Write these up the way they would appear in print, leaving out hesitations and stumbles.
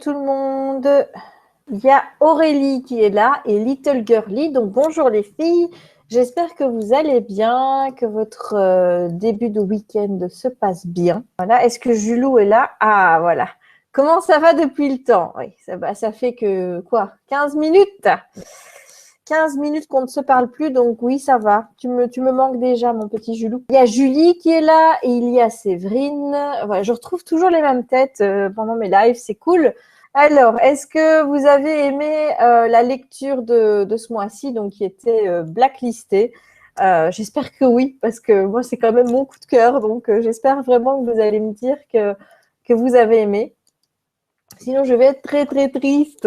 Tout le monde. Il y a Aurélie qui est là et Little Girly. Donc bonjour les filles. J'espère que vous allez bien, que votre début de week-end se passe bien. Voilà. Est-ce que Julou est là? Ah voilà. Comment ça va depuis le temps? Oui, ça fait que quoi? 15 minutes? 15 minutes qu'on ne se parle plus, donc oui, ça va. Tu me manques déjà, mon petit Julou. Il y a Julie qui est là et il y a Séverine. Voilà, je retrouve toujours les mêmes têtes pendant mes lives, c'est cool. Alors, est-ce que vous avez aimé la lecture de ce mois-ci, donc qui était blacklistée? J'espère que oui, parce que moi, c'est quand même mon coup de cœur, donc j'espère vraiment que vous allez me dire que vous avez aimé. Sinon, je vais être très, très triste.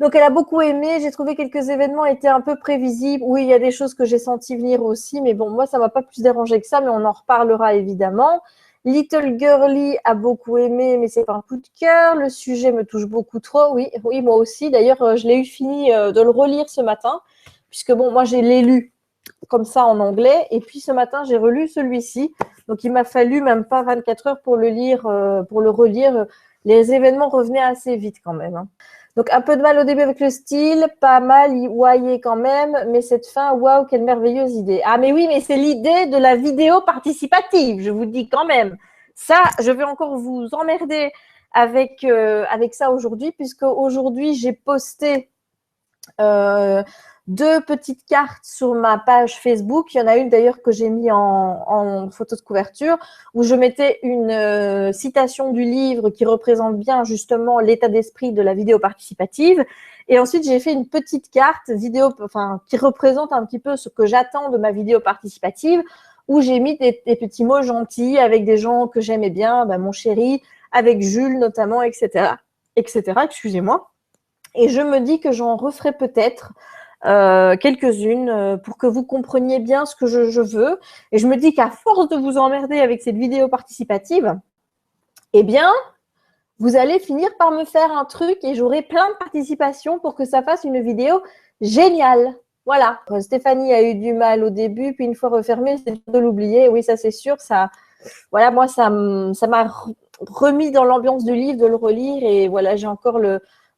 Donc, elle a beaucoup aimé. J'ai trouvé quelques événements étaient un peu prévisibles. Oui, il y a des choses que j'ai senti venir aussi, mais bon, moi, ça m'a pas plus dérangé que ça, mais on en reparlera évidemment. Little Girly a beaucoup aimé, mais c'est pas un coup de cœur. Le sujet me touche beaucoup trop. Oui, oui, moi aussi. D'ailleurs, je l'ai eu fini de le relire ce matin, puisque bon, moi, j'ai l'ai lu comme ça en anglais, et puis ce matin, j'ai relu celui-ci. Donc, il m'a fallu même pas 24 heures pour le lire, pour le relire. Les événements revenaient assez vite quand même, hein. Donc, un peu de mal au début avec le style, pas mal, ouaillé quand même, mais cette fin, waouh, quelle merveilleuse idée. Ah, mais oui, mais c'est l'idée de la vidéo participative, je vous dis quand même. Ça, je vais encore vous emmerder avec ça aujourd'hui, puisque aujourd'hui, j'ai posté deux petites cartes sur ma page Facebook. Il y en a une d'ailleurs que j'ai mis en photo de couverture où je mettais une citation du livre qui représente bien justement l'état d'esprit de la vidéo participative. Et ensuite, j'ai fait une petite carte vidéo, enfin, qui représente un petit peu ce que j'attends de ma vidéo participative, où j'ai mis des petits mots gentils avec des gens que j'aimais bien, mon chéri, avec Jules notamment, etc., etc. Excusez-moi. Et je me dis que j'en referai peut-être quelques-unes pour que vous compreniez bien ce que je veux. Et je me dis qu'à force de vous emmerder avec cette vidéo participative, eh bien, vous allez finir par me faire un truc et j'aurai plein de participation pour que ça fasse une vidéo géniale. Voilà. Stéphanie a eu du mal au début, puis une fois refermée, c'est dur de l'oublier. Oui, ça c'est sûr. Ça, voilà, moi, ça m'a remis dans l'ambiance du livre, de le relire. Et voilà, j'ai encore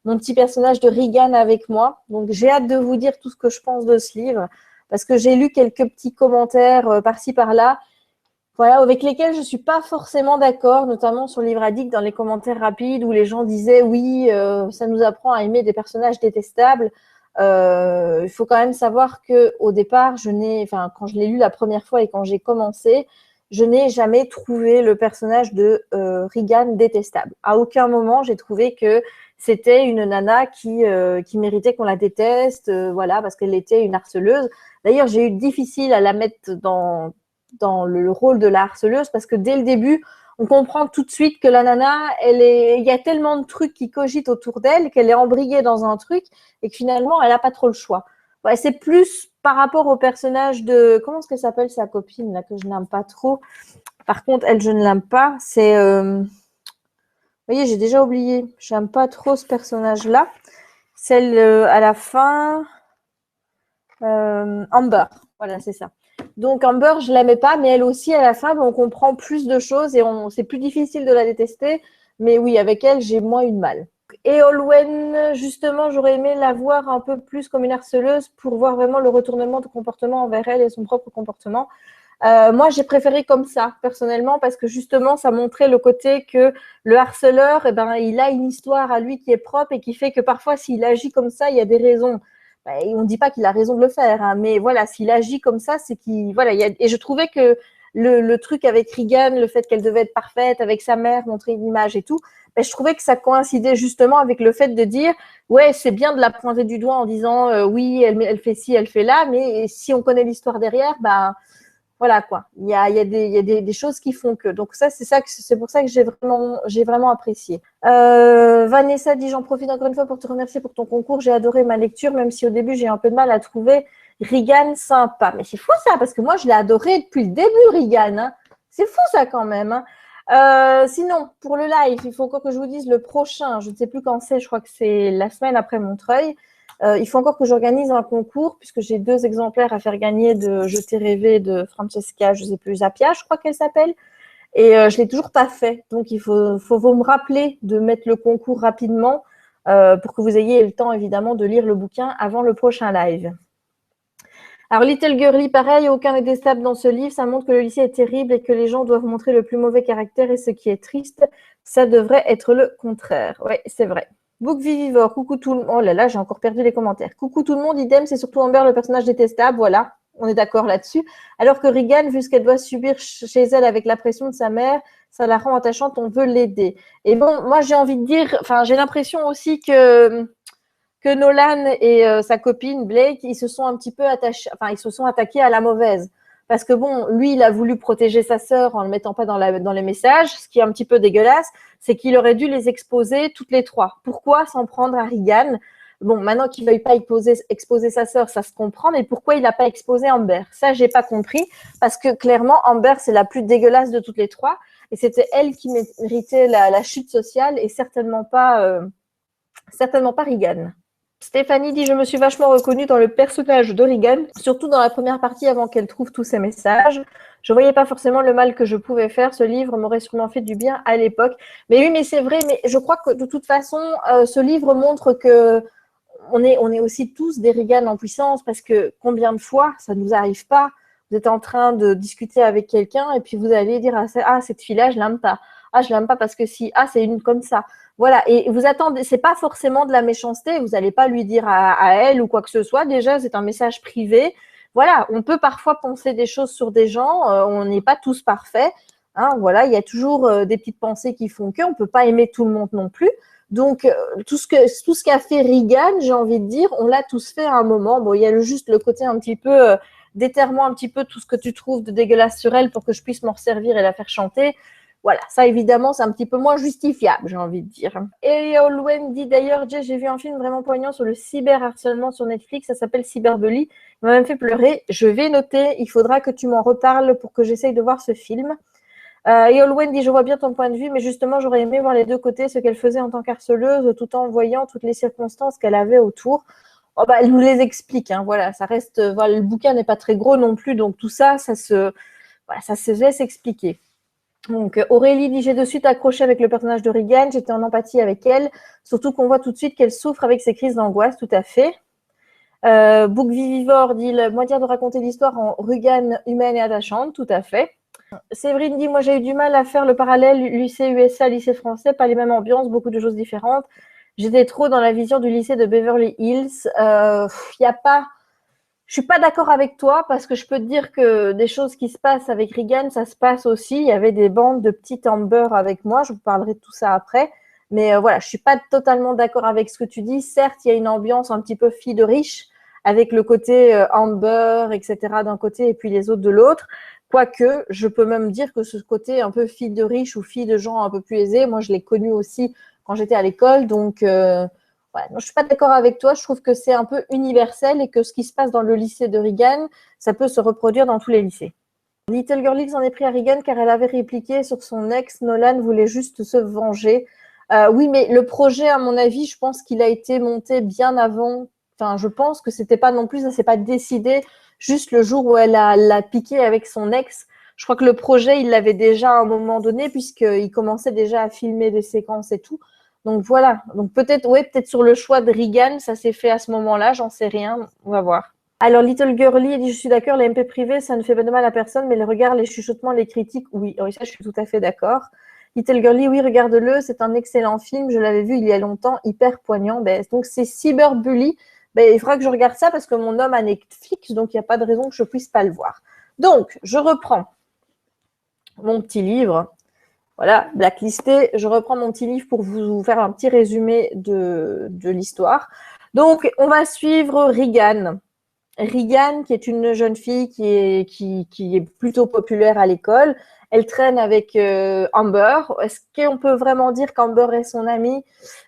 mon petit personnage de Regan avec moi. Donc, j'ai hâte de vous dire tout ce que je pense de ce livre parce que j'ai lu quelques petits commentaires par-ci, par-là, voilà, avec lesquels je ne suis pas forcément d'accord, notamment sur Livre Addict, dans les commentaires rapides où les gens disaient oui, ça nous apprend à aimer des personnages détestables. Il faut quand même savoir qu'au départ, quand je l'ai lu la première fois et quand j'ai commencé, je n'ai jamais trouvé le personnage de Regan détestable. À aucun moment, j'ai trouvé que c'était une nana qui méritait qu'on la déteste, voilà, parce qu'elle était une harceleuse. D'ailleurs, j'ai eu difficile à la mettre dans le rôle de la harceleuse parce que dès le début, on comprend tout de suite que la nana, il y a tellement de trucs qui cogitent autour d'elle qu'elle est embriguée dans un truc et que finalement, elle n'a pas trop le choix. Ouais, c'est plus par rapport au personnage de, comment est-ce qu'elle s'appelle sa copine là que je n'aime pas trop. Par contre, elle, je ne l'aime pas. C'est, vous voyez, j'ai déjà oublié. J'aime pas trop ce personnage-là. Celle à la fin, Amber. Voilà, c'est ça. Donc Amber, je l'aimais pas, mais elle aussi, à la fin, on comprend plus de choses et c'est plus difficile de la détester. Mais oui, avec elle, j'ai moins eu de mal. Et Olwen, justement, j'aurais aimé la voir un peu plus comme une harceleuse pour voir vraiment le retournement de comportement envers elle et son propre comportement. Moi, j'ai préféré comme ça, personnellement, parce que justement, ça montrait le côté que le harceleur, il a une histoire à lui qui est propre et qui fait que parfois, s'il agit comme ça, il y a des raisons. On ne dit pas qu'il a raison de le faire, hein, mais voilà, s'il agit comme ça, c'est qu'il… Voilà, et je trouvais que le truc avec Regan, le fait qu'elle devait être parfaite, avec sa mère, montrer une image et tout, je trouvais que ça coïncidait justement avec le fait de dire ouais, c'est bien de la pointer du doigt en disant oui, elle fait ci, elle fait là, mais si on connaît l'histoire derrière, voilà quoi. Il y a des choses qui font que. Donc c'est pour ça que j'ai vraiment apprécié. Vanessa dit, j'en profite encore une fois pour te remercier pour ton concours. J'ai adoré ma lecture, même si au début j'ai un peu de mal à trouver Regan sympa. Mais c'est fou ça, parce que moi je l'ai adoré depuis le début, Regan, hein. C'est fou ça quand même, hein. Sinon, pour le live, il faut encore que je vous dise le prochain. Je ne sais plus quand c'est, je crois que c'est la semaine après Montreuil. Il faut encore que j'organise un concours puisque j'ai 2 exemplaires à faire gagner de Je t'ai rêvé de Francesca, je ne sais plus, Zappia, je crois qu'elle s'appelle. Et je ne l'ai toujours pas fait. Donc, il faut me rappeler de mettre le concours rapidement pour que vous ayez le temps, évidemment, de lire le bouquin avant le prochain live. Alors, Little Girly, pareil, aucun n'est détestable dans ce livre. Ça montre que le lycée est terrible et que les gens doivent montrer le plus mauvais caractère. Et ce qui est triste, ça devrait être le contraire. Oui, c'est vrai. Book Vivivore, coucou tout le monde. Oh là là, j'ai encore perdu les commentaires. Coucou tout le monde, idem, c'est surtout Amber, le personnage détestable. Voilà, on est d'accord là-dessus. Alors que Regan, vu ce qu'elle doit subir chez elle avec la pression de sa mère, ça la rend attachante, on veut l'aider. Et bon, moi, j'ai envie de dire, enfin, j'ai l'impression aussi que Nolan et sa copine Blake, ils se sont un petit peu attachés, enfin, ils se sont attaqués à la mauvaise. Parce que bon, lui, il a voulu protéger sa sœur en ne le mettant pas dans les messages, ce qui est un petit peu dégueulasse, c'est qu'il aurait dû les exposer toutes les trois. Pourquoi s'en prendre à Regan? Bon, maintenant qu'il ne veuille pas exposer sa sœur, ça se comprend, mais pourquoi il n'a pas exposé Amber? Ça, j'ai pas compris, parce que clairement, Amber, c'est la plus dégueulasse de toutes les trois, et c'était elle qui méritait la chute sociale, et certainement pas Regan. Stéphanie dit « Je me suis vachement reconnue dans le personnage de Regan, surtout dans la première partie avant qu'elle trouve tous ses messages. Je voyais pas forcément le mal que je pouvais faire. Ce livre m'aurait sûrement fait du bien à l'époque. » Mais oui, mais c'est vrai. Mais je crois que de toute façon, ce livre montre que on est aussi tous des Regan en puissance, parce que combien de fois ça nous arrive pas? Vous êtes en train de discuter avec quelqu'un et puis vous allez dire « Ah, cette fille-là, je l'aime pas. Ah, je l'aime pas parce que si. Ah, c'est une comme ça. » Voilà, et vous attendez, c'est pas forcément de la méchanceté, vous n'allez pas lui dire à elle ou quoi que ce soit, déjà c'est un message privé. Voilà, on peut parfois penser des choses sur des gens, on n'est pas tous parfaits, hein, voilà, il y a toujours des petites pensées qui font qu'on ne peut pas aimer tout le monde non plus. Donc, tout ce qu'a fait Regan, j'ai envie de dire, on l'a tous fait à un moment. Bon, il y a juste le côté un petit peu, déterre-moi un petit peu tout ce que tu trouves de dégueulasse sur elle pour que je puisse m'en servir et la faire chanter. Voilà, ça évidemment, c'est un petit peu moins justifiable, j'ai envie de dire. Et Olwen dit d'ailleurs, Jay, j'ai vu un film vraiment poignant sur le cyberharcèlement sur Netflix, ça s'appelle Cyberbully, il m'a même fait pleurer. Je vais noter, il faudra que tu m'en reparles pour que j'essaye de voir ce film. Et Olwen dit, je vois bien ton point de vue, mais justement, j'aurais aimé voir les deux côtés, ce qu'elle faisait en tant qu'harceleuse, tout en voyant toutes les circonstances qu'elle avait autour. Oh, bah, elle nous les explique, hein, voilà, ça reste, voilà, le bouquin n'est pas très gros non plus, donc tout ça, ça se laisse expliquer. Donc Aurélie dit, j'ai de suite accroché avec le personnage de Regan, j'étais en empathie avec elle, surtout qu'on voit tout de suite qu'elle souffre avec ses crises d'angoisse, tout à fait. Book Vivivore dit, la moitié de raconter l'histoire en Regan humaine et attachante, tout à fait. Séverine dit, moi j'ai eu du mal à faire le parallèle lycée USA, lycée français, pas les mêmes ambiances, beaucoup de choses différentes. J'étais trop dans la vision du lycée de Beverly Hills. Y a pas... Je suis pas d'accord avec toi parce que je peux te dire que des choses qui se passent avec Regan, ça se passe aussi. Il y avait des bandes de petites Amber avec moi. Je vous parlerai de tout ça après. Mais voilà, je suis pas totalement d'accord avec ce que tu dis. Certes, il y a une ambiance un petit peu fille de riche avec le côté Amber, etc. d'un côté et puis les autres de l'autre. Quoique, je peux même dire que ce côté un peu fille de riche ou fille de gens un peu plus aisés, moi, je l'ai connu aussi quand j'étais à l'école. Donc, ouais, non, je suis pas d'accord avec toi. Je trouve que c'est un peu universel et que ce qui se passe dans le lycée de Regan, ça peut se reproduire dans tous les lycées. Little Girl s'en est pris à Regan car elle avait répliqué sur son ex. Nolan voulait juste se venger. Oui, mais le projet, à mon avis, je pense qu'il a été monté bien avant. Enfin, je pense que c'était pas non plus, ça s'est pas décidé juste le jour où elle l'a piqué avec son ex. Je crois que le projet, il l'avait déjà à un moment donné puisqu'il commençait déjà à filmer des séquences et tout. Donc voilà, donc peut-être sur le choix de Regan, ça s'est fait à ce moment-là, j'en sais rien, on va voir. Alors Little Girly dit, je suis d'accord, les MP privés, ça ne fait pas de mal à personne, mais le regard, les chuchotements, les critiques, oui, ça je suis tout à fait d'accord. Little Girly, oui, regarde-le, c'est un excellent film, je l'avais vu il y a longtemps, hyper poignant. Donc c'est Cyberbully, il faudra que je regarde ça parce que mon homme a Netflix, donc il n'y a pas de raison que je puisse pas le voir. Donc, je reprends mon petit livre. Voilà, blacklisté. Je reprends mon petit livre pour vous faire un petit résumé de l'histoire. Donc, on va suivre Regan. Regan, qui est une jeune fille qui est plutôt populaire à l'école. Elle traîne avec Amber. Est-ce qu'on peut vraiment dire qu'Amber est son amie?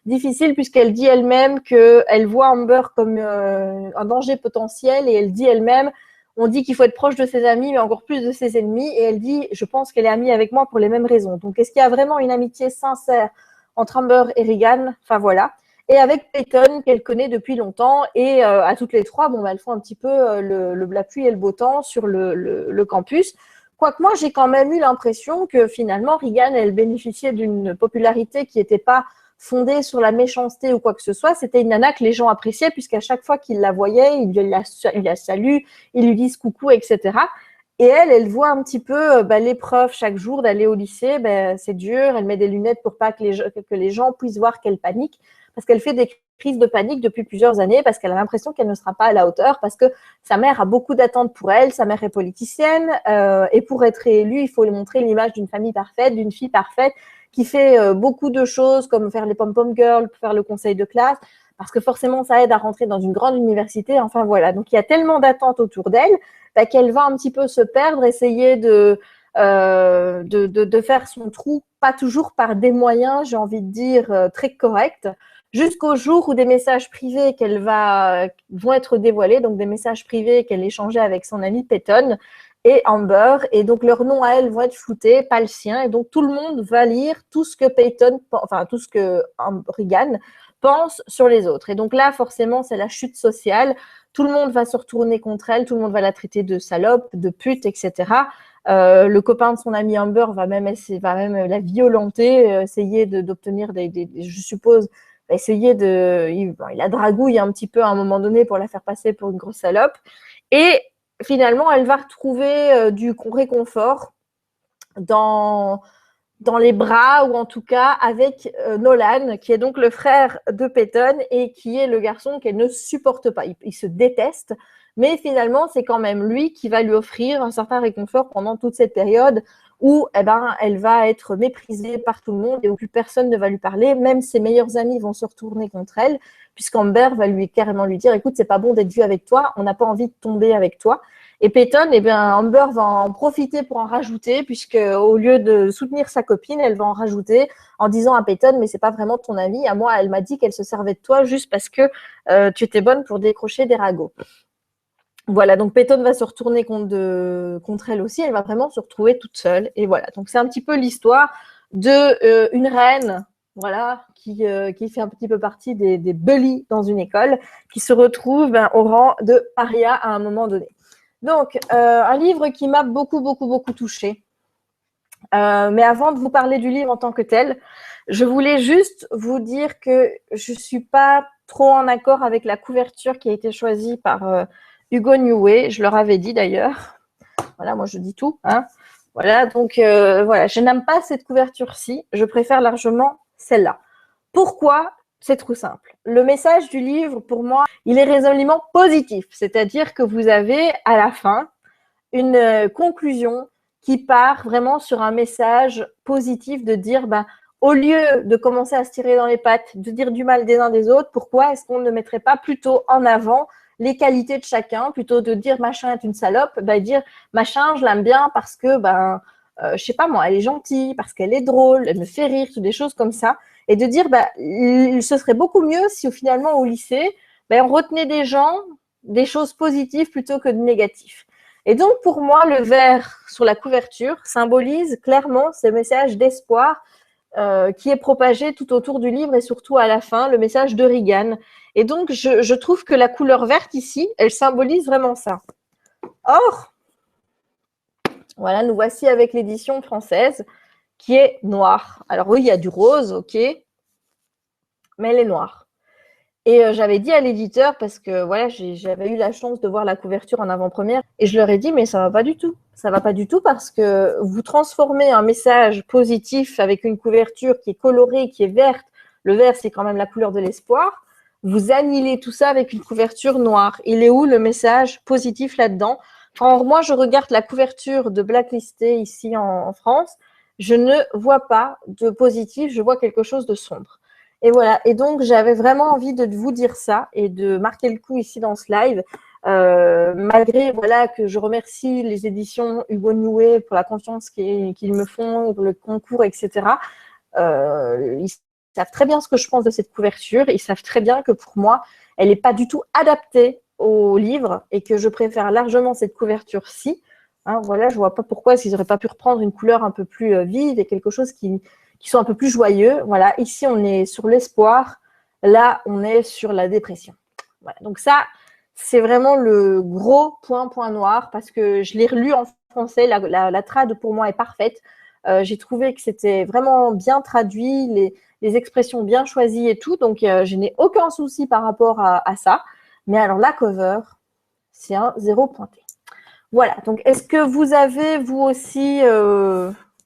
Difficile, puisqu'elle dit elle-même qu'elle voit Amber comme un danger potentiel et elle dit elle-même, on dit qu'il faut être proche de ses amis, mais encore plus de ses ennemis. Et elle dit, je pense qu'elle est amie avec moi pour les mêmes raisons. Donc, est-ce qu'il y a vraiment une amitié sincère entre Amber et Regan? Enfin, voilà. Et avec Peyton, qu'elle connaît depuis longtemps. Et à toutes les trois, elles font un petit peu la pluie et le beau temps sur le campus. Quoique moi, j'ai quand même eu l'impression que finalement, Regan, elle bénéficiait d'une popularité qui n'était pas fondée sur la méchanceté ou quoi que ce soit. C'était une nana que les gens appréciaient puisqu'à chaque fois qu'ils la voyaient, ils la saluent, ils lui disent coucou, etc. Et elle voit un petit peu l'épreuve chaque jour d'aller au lycée. C'est dur, elle met des lunettes pour pas que les gens puissent voir qu'elle panique parce qu'elle fait des crises de panique depuis plusieurs années parce qu'elle a l'impression qu'elle ne sera pas à la hauteur parce que sa mère a beaucoup d'attentes pour elle, sa mère est politicienne et pour être réélue, il faut lui montrer l'image d'une famille parfaite, d'une fille parfaite qui fait beaucoup de choses comme faire les pom-pom girls, faire le conseil de classe parce que forcément ça aide à rentrer dans une grande université, enfin voilà. Donc il y a tellement d'attentes autour d'elle qu'elle va un petit peu se perdre, essayer de faire son trou, pas toujours par des moyens, j'ai envie de dire, très corrects, jusqu'au jour où des messages privés vont être dévoilés, donc des messages privés qu'elle échangeait avec son amie Peyton et Amber, et donc leurs noms à elle vont être floutés, pas le sien, et donc tout le monde va lire tout ce que tout ce que Regan pense sur les autres. Et donc là, forcément, c'est la chute sociale. Tout le monde va se retourner contre elle, tout le monde va la traiter de salope, de pute, etc. Le copain de son amie Amber va même la violenter, essayer d'obtenir je suppose, il la dragouille un petit peu à un moment donné pour la faire passer pour une grosse salope. Et finalement, elle va retrouver du réconfort dans les bras, ou en tout cas avec Nolan, qui est donc le frère de Peyton et qui est le garçon qu'elle ne supporte pas. Ils se détestent, mais finalement, c'est quand même lui qui va lui offrir un certain réconfort pendant toute cette période où elle va être méprisée par tout le monde et où plus personne ne va lui parler. Même ses meilleurs amis vont se retourner contre elle, puisqu'Amber va carrément lui dire « Écoute, c'est pas bon d'être vu avec toi, on n'a pas envie de tomber avec toi ». Et Peyton, Amber va en profiter pour en rajouter, puisque au lieu de soutenir sa copine, elle va en rajouter en disant à Peyton, mais c'est pas vraiment ton amie. À moi, elle m'a dit qu'elle se servait de toi juste parce que tu étais bonne pour décrocher des ragots. Voilà, donc Peyton va se retourner contre elle aussi. Elle va vraiment se retrouver toute seule. Et voilà, donc c'est un petit peu l'histoire de une reine, voilà, qui fait un petit peu partie des bullies dans une école, qui se retrouve au rang de paria à un moment donné. Donc, un livre qui m'a beaucoup, beaucoup, beaucoup touchée. Mais avant de vous parler du livre en tant que tel, je voulais juste vous dire que je ne suis pas trop en accord avec la couverture qui a été choisie par Hugo Newey. Je leur avais dit d'ailleurs. Voilà, moi je dis tout. Hein. Voilà, donc voilà, je n'aime pas cette couverture-ci. Je préfère largement celle-là. Pourquoi ? C'est trop simple. Le message du livre, pour moi, il est résolument positif. C'est-à-dire que vous avez, à la fin, une conclusion qui part vraiment sur un message positif de dire, au lieu de commencer à se tirer dans les pattes, de dire du mal des uns des autres, pourquoi est-ce qu'on ne mettrait pas plutôt en avant les qualités de chacun, plutôt de dire machin est une salope, dire machin, je l'aime bien parce que, je sais pas moi, elle est gentille, parce qu'elle est drôle, elle me fait rire, toutes des choses comme ça. Et de dire, ce serait beaucoup mieux si finalement au lycée, on retenait des choses positives plutôt que de négatives. Et donc pour moi, le vert sur la couverture symbolise clairement ce message d'espoir qui est propagé tout autour du livre et surtout à la fin, le message de Regan. Et donc je trouve que la couleur verte ici, elle symbolise vraiment ça. Or, voilà, nous voici avec l'édition française qui est noire. Alors oui, il y a du rose, ok, mais elle est noire. Et j'avais dit à l'éditeur, parce que voilà, j'avais eu la chance de voir la couverture en avant-première, et je leur ai dit, mais ça va pas du tout. Ça va pas du tout parce que vous transformez un message positif avec une couverture qui est colorée, qui est verte. Le vert, c'est quand même la couleur de l'espoir. Vous annihilez tout ça avec une couverture noire. Il est où le message positif là-dedans ? Quand moi, je regarde la couverture de Blacklisté ici en France, je ne vois pas de positif, je vois quelque chose de sombre. Et voilà, et donc j'avais vraiment envie de vous dire ça et de marquer le coup ici dans ce live, malgré voilà que je remercie les éditions Hugo Newey pour la confiance qu'ils me font, pour le concours, etc. Ils savent très bien ce que je pense de cette couverture, ils savent très bien que pour moi, elle n'est pas du tout adaptée au livre et que je préfère largement cette couverture-ci. Hein, voilà, je ne vois pas pourquoi s'ils n'auraient pas pu reprendre une couleur un peu plus vive et quelque chose qui sont un peu plus joyeux. Voilà, ici, on est sur l'espoir. Là, on est sur la dépression. Voilà. Donc ça, c'est vraiment le gros point noir parce que je l'ai relu en français. La trad, pour moi, est parfaite. J'ai trouvé que c'était vraiment bien traduit. les expressions bien choisies et tout. Donc, je n'ai aucun souci par rapport à ça. Mais alors, la cover, c'est un 0 pointé. Voilà. Donc, est-ce que vous avez, vous aussi,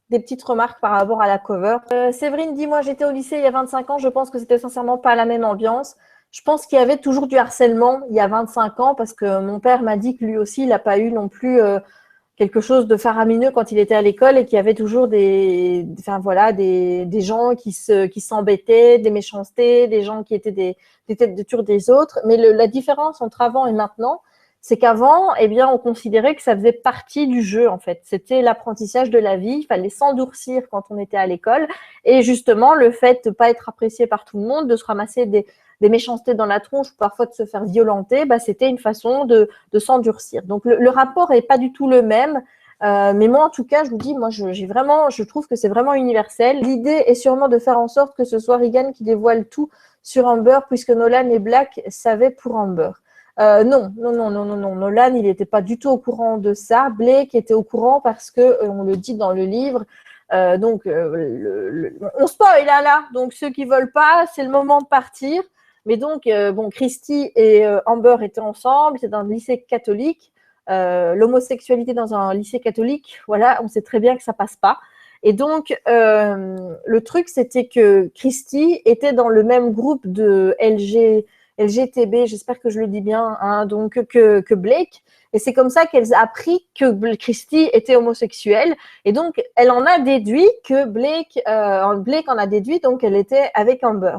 des petites remarques par rapport à la cover? Séverine dit, moi, j'étais au lycée il y a 25 ans. Je pense que c'était sincèrement pas la même ambiance. Je pense qu'il y avait toujours du harcèlement il y a 25 ans parce que mon père m'a dit que lui aussi, il n'a pas eu non plus quelque chose de faramineux quand il était à l'école et qu'il y avait toujours des gens qui s'embêtaient, des méchancetés, des gens qui étaient des têtes de turc des autres. Mais la différence entre avant et maintenant, c'est qu'avant, eh bien, on considérait que ça faisait partie du jeu, en fait. C'était l'apprentissage de la vie. Il fallait s'endurcir quand on était à l'école. Et justement, le fait de pas être apprécié par tout le monde, de se ramasser des méchancetés dans la tronche, parfois de se faire violenter, bah, c'était une façon de s'endurcir. Donc, le rapport est pas du tout le même. Mais moi, en tout cas, je vous dis, moi, je trouve que c'est vraiment universel. L'idée est sûrement de faire en sorte que ce soit Regan qui dévoile tout sur Amber, puisque Nolan et Black savaient pour Amber. Non. Nolan, il n'était pas du tout au courant de ça. Blake était au courant parce que, on le dit dans le livre, on spoil là. Donc, ceux qui veulent pas, c'est le moment de partir. Mais donc, Christy et Amber étaient ensemble. C'est dans un lycée catholique. L'homosexualité dans un lycée catholique, voilà, on sait très bien que ça passe pas. Et donc, le truc, c'était que Christy était dans le même groupe de LGTB, j'espère que je le dis bien, hein, donc que Blake. Et c'est comme ça qu'elle a appris que Christy était homosexuelle. Et donc, elle en a déduit que Blake en a déduit, donc elle était avec Amber.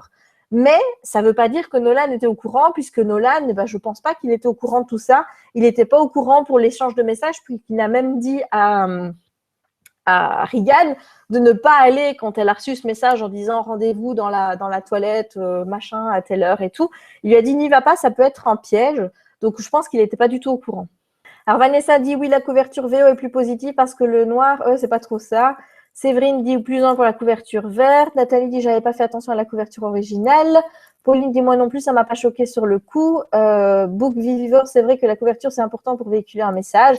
Mais ça ne veut pas dire que Nolan était au courant, puisque Nolan, je ne pense pas qu'il était au courant de tout ça. Il n'était pas au courant pour l'échange de messages, puisqu'il a même dit à Regan de ne pas aller quand elle a reçu ce message en disant rendez-vous dans la toilette, machin, à telle heure et tout. Il lui a dit n'y va pas, ça peut être un piège. Donc je pense qu'il n'était pas du tout au courant. Alors Vanessa dit oui, la couverture VO est plus positive parce que le noir, c'est pas trop ça. Séverine dit plus un pour la couverture verte. Nathalie dit j'avais pas fait attention à la couverture originale. Pauline dit moi non plus, ça m'a pas choqué sur le coup. Book Vivor, c'est vrai que la couverture c'est important pour véhiculer un message.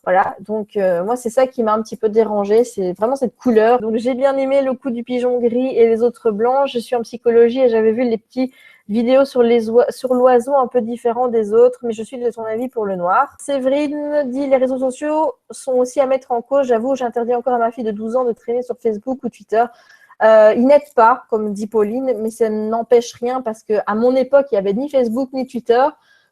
Voilà, donc moi c'est ça qui m'a un petit peu dérangée, c'est vraiment cette couleur. Donc j'ai bien aimé le coup du pigeon gris et les autres blancs. Je suis en psychologie et j'avais vu les petits vidéos sur l'oiseau un peu différent des autres, mais je suis de son avis pour le noir. Séverine dit les réseaux sociaux sont aussi à mettre en cause. J'avoue, j'interdis encore à ma fille de 12 ans de traîner sur Facebook ou Twitter. Ils n'aident pas, comme dit Pauline, mais ça n'empêche rien parce qu'à mon époque, il n'y avait ni Facebook ni Twitter.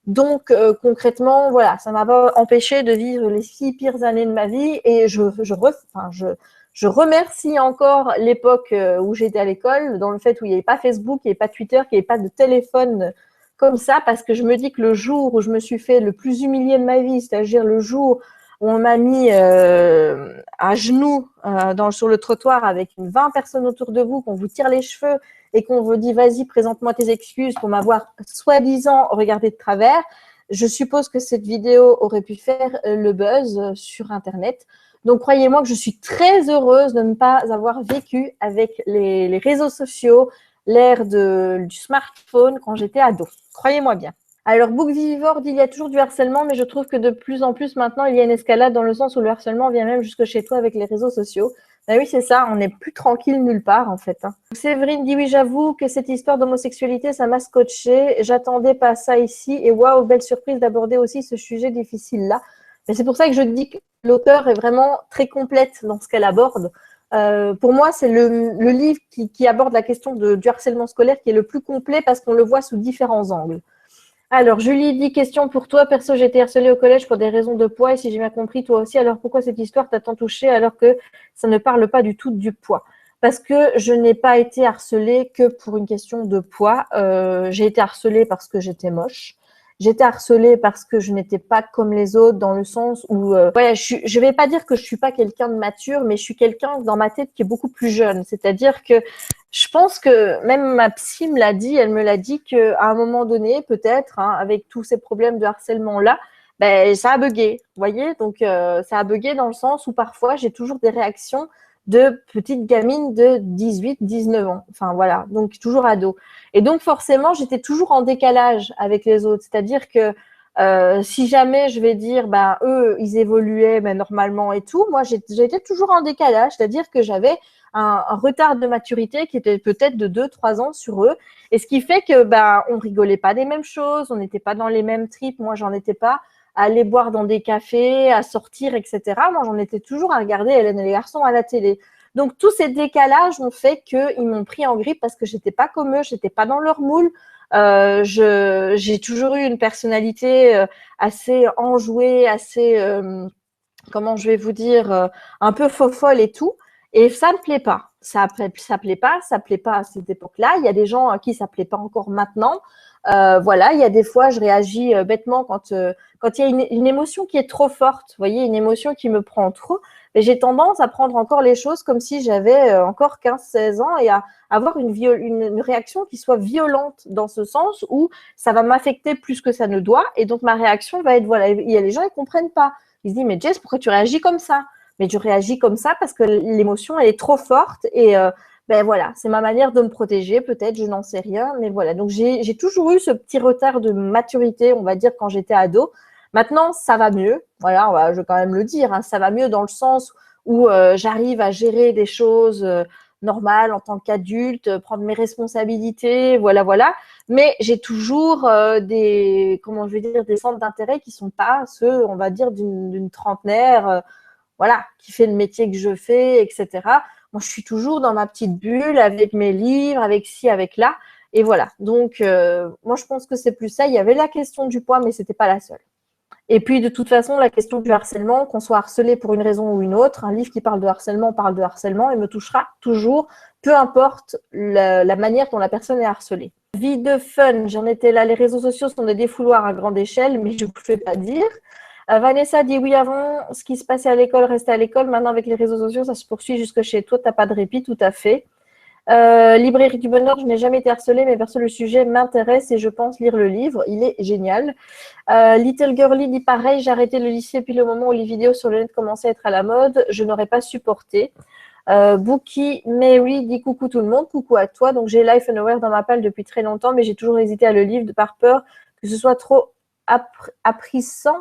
Donc, concrètement, voilà, ça m'a pas empêché de vivre les 6 pires années de ma vie et je remercie encore l'époque où j'étais à l'école, dans le fait où il n'y avait pas Facebook, il n'y avait pas Twitter, qu'il n'y avait pas de téléphone comme ça, parce que je me dis que le jour où je me suis fait le plus humilié de ma vie, c'est-à-dire le jour où on m'a mis à genoux sur le trottoir avec 20 personnes autour de vous, qu'on vous tire les cheveux et qu'on vous dit vas-y, présente-moi tes excuses pour m'avoir soi-disant regardé de travers, je suppose que cette vidéo aurait pu faire le buzz sur Internet. Donc, croyez-moi que je suis très heureuse de ne pas avoir vécu avec les réseaux sociaux, l'ère du smartphone quand j'étais ado. Croyez-moi bien. Alors, Book Vivor dit il y a toujours du harcèlement, mais je trouve que de plus en plus maintenant, il y a une escalade dans le sens où le harcèlement vient même jusque chez toi avec les réseaux sociaux. Ben oui, c'est ça, on n'est plus tranquille nulle part en fait. Séverine dit oui, j'avoue que cette histoire d'homosexualité, ça m'a scotché. J'attendais pas ça ici et waouh, belle surprise d'aborder aussi ce sujet difficile là. Mais c'est pour ça que je dis que l'auteur est vraiment très complète dans ce qu'elle aborde. Pour moi, c'est le livre qui aborde la question du harcèlement scolaire qui est le plus complet parce qu'on le voit sous différents angles. Alors, Julie dit, question pour toi. Perso, j'ai été harcelée au collège pour des raisons de poids et si j'ai bien compris, toi aussi. Alors, pourquoi cette histoire t'a tant touchée alors que ça ne parle pas du tout du poids? Parce que je n'ai pas été harcelée que pour une question de poids. J'ai été harcelée parce que j'étais moche. J'étais harcelée parce que je n'étais pas comme les autres dans le sens où, voilà, je vais pas dire que je suis pas quelqu'un de mature, mais je suis quelqu'un dans ma tête qui est beaucoup plus jeune. C'est-à-dire que je pense que même ma psy me l'a dit, elle me l'a dit qu'à un moment donné, peut-être, hein, avec tous ces problèmes de harcèlement-là, ben, ça a bugué, vous voyez. Donc, ça a bugué dans le sens où parfois, j'ai toujours des réactions de petites gamines de 18, 19 ans. Enfin, voilà, donc toujours ado. Et donc, forcément, j'étais toujours en décalage avec les autres. C'est-à-dire que si jamais je vais dire, eux, ils évoluaient normalement et tout, moi, j'étais toujours en décalage. C'est-à-dire que j'avais un retard de maturité qui était peut-être de 2-3 ans sur eux. Et ce qui fait que on rigolait pas des mêmes choses, on n'était pas dans les mêmes trips. Moi, j'en étais pas à aller boire dans des cafés, à sortir, etc. Moi, j'en étais toujours à regarder Hélène et les garçons à la télé. Donc, tous ces décalages ont fait qu'ils m'ont pris en grippe parce que j'étais pas comme eux, j'étais pas dans leur moule. J'ai toujours eu une personnalité assez enjouée, assez, comment je vais vous dire, un peu faux-folle et tout. Et ça me plaît pas. Ça plaît pas, ça plaît pas à cette époque-là. Il y a des gens à qui ça plaît pas encore maintenant. Voilà, il y a des fois, je réagis bêtement quand il y a une émotion qui est trop forte. Vous voyez, une émotion qui me prend trop. Mais j'ai tendance à prendre encore les choses comme si j'avais encore 15-16 ans et à avoir une réaction qui soit violente dans ce sens où ça va m'affecter plus que ça ne doit. Et donc, ma réaction va être, voilà, il y a les gens, ils comprennent pas. Ils se disent, mais Jess, pourquoi tu réagis comme ça? Mais je réagis comme ça parce que l'émotion, elle est trop forte et voilà, c'est ma manière de me protéger, peut-être, je n'en sais rien, mais voilà. Donc, j'ai toujours eu ce petit retard de maturité, on va dire, quand j'étais ado. Maintenant, ça va mieux. Voilà, je vais quand même le dire, hein, ça va mieux dans le sens où j'arrive à gérer des choses normales en tant qu'adulte, prendre mes responsabilités, voilà, voilà. Mais j'ai toujours comment je vais dire, des centres d'intérêt qui sont pas ceux, on va dire, d'une trentenaire, voilà, qui fait le métier que je fais, etc. Moi, je suis toujours dans ma petite bulle avec mes livres, avec ci, avec là. Et voilà. Donc, moi, je pense que c'est plus ça. Il y avait la question du poids, mais c'était pas la seule. Et puis, de toute façon, la question du harcèlement, qu'on soit harcelé pour une raison ou une autre, un livre qui parle de harcèlement et me touchera toujours, peu importe la manière dont la personne est harcelée. Vie de fun, j'en étais là. Les réseaux sociaux sont des défouloirs à grande échelle, mais je ne vous fais pas dire. Vanessa dit oui, avant, ce qui se passait à l'école restait à l'école. Maintenant, avec les réseaux sociaux, ça se poursuit jusque chez toi. Tu n'as pas de répit, tout à fait. Librairie du Bonheur, je n'ai jamais été harcelée, mais perso, le sujet m'intéresse et je pense lire le livre. Il est génial. Little Girly dit pareil, j'ai arrêté le lycée puis le moment où les vidéos sur le net commençaient à être à la mode. Je n'aurais pas supporté. Bookie Mary dit coucou tout le monde, coucou à toi. Donc, j'ai Life Unaware dans ma palle depuis très longtemps, mais j'ai toujours hésité à le lire de par peur que ce soit trop oppressant.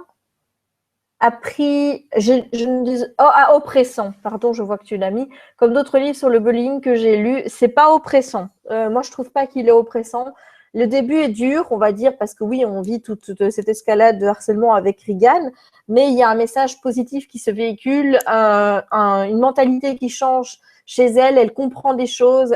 Oppressant, pardon, je vois que tu l'as mis. Comme d'autres livres sur le bullying que j'ai lus, c'est pas oppressant. Moi, je trouve pas qu'il est oppressant. Le début est dur, on va dire, parce que oui, on vit toute cette escalade de harcèlement avec Regan, mais il y a un message positif qui se véhicule, une mentalité qui change chez elle. Elle comprend des choses,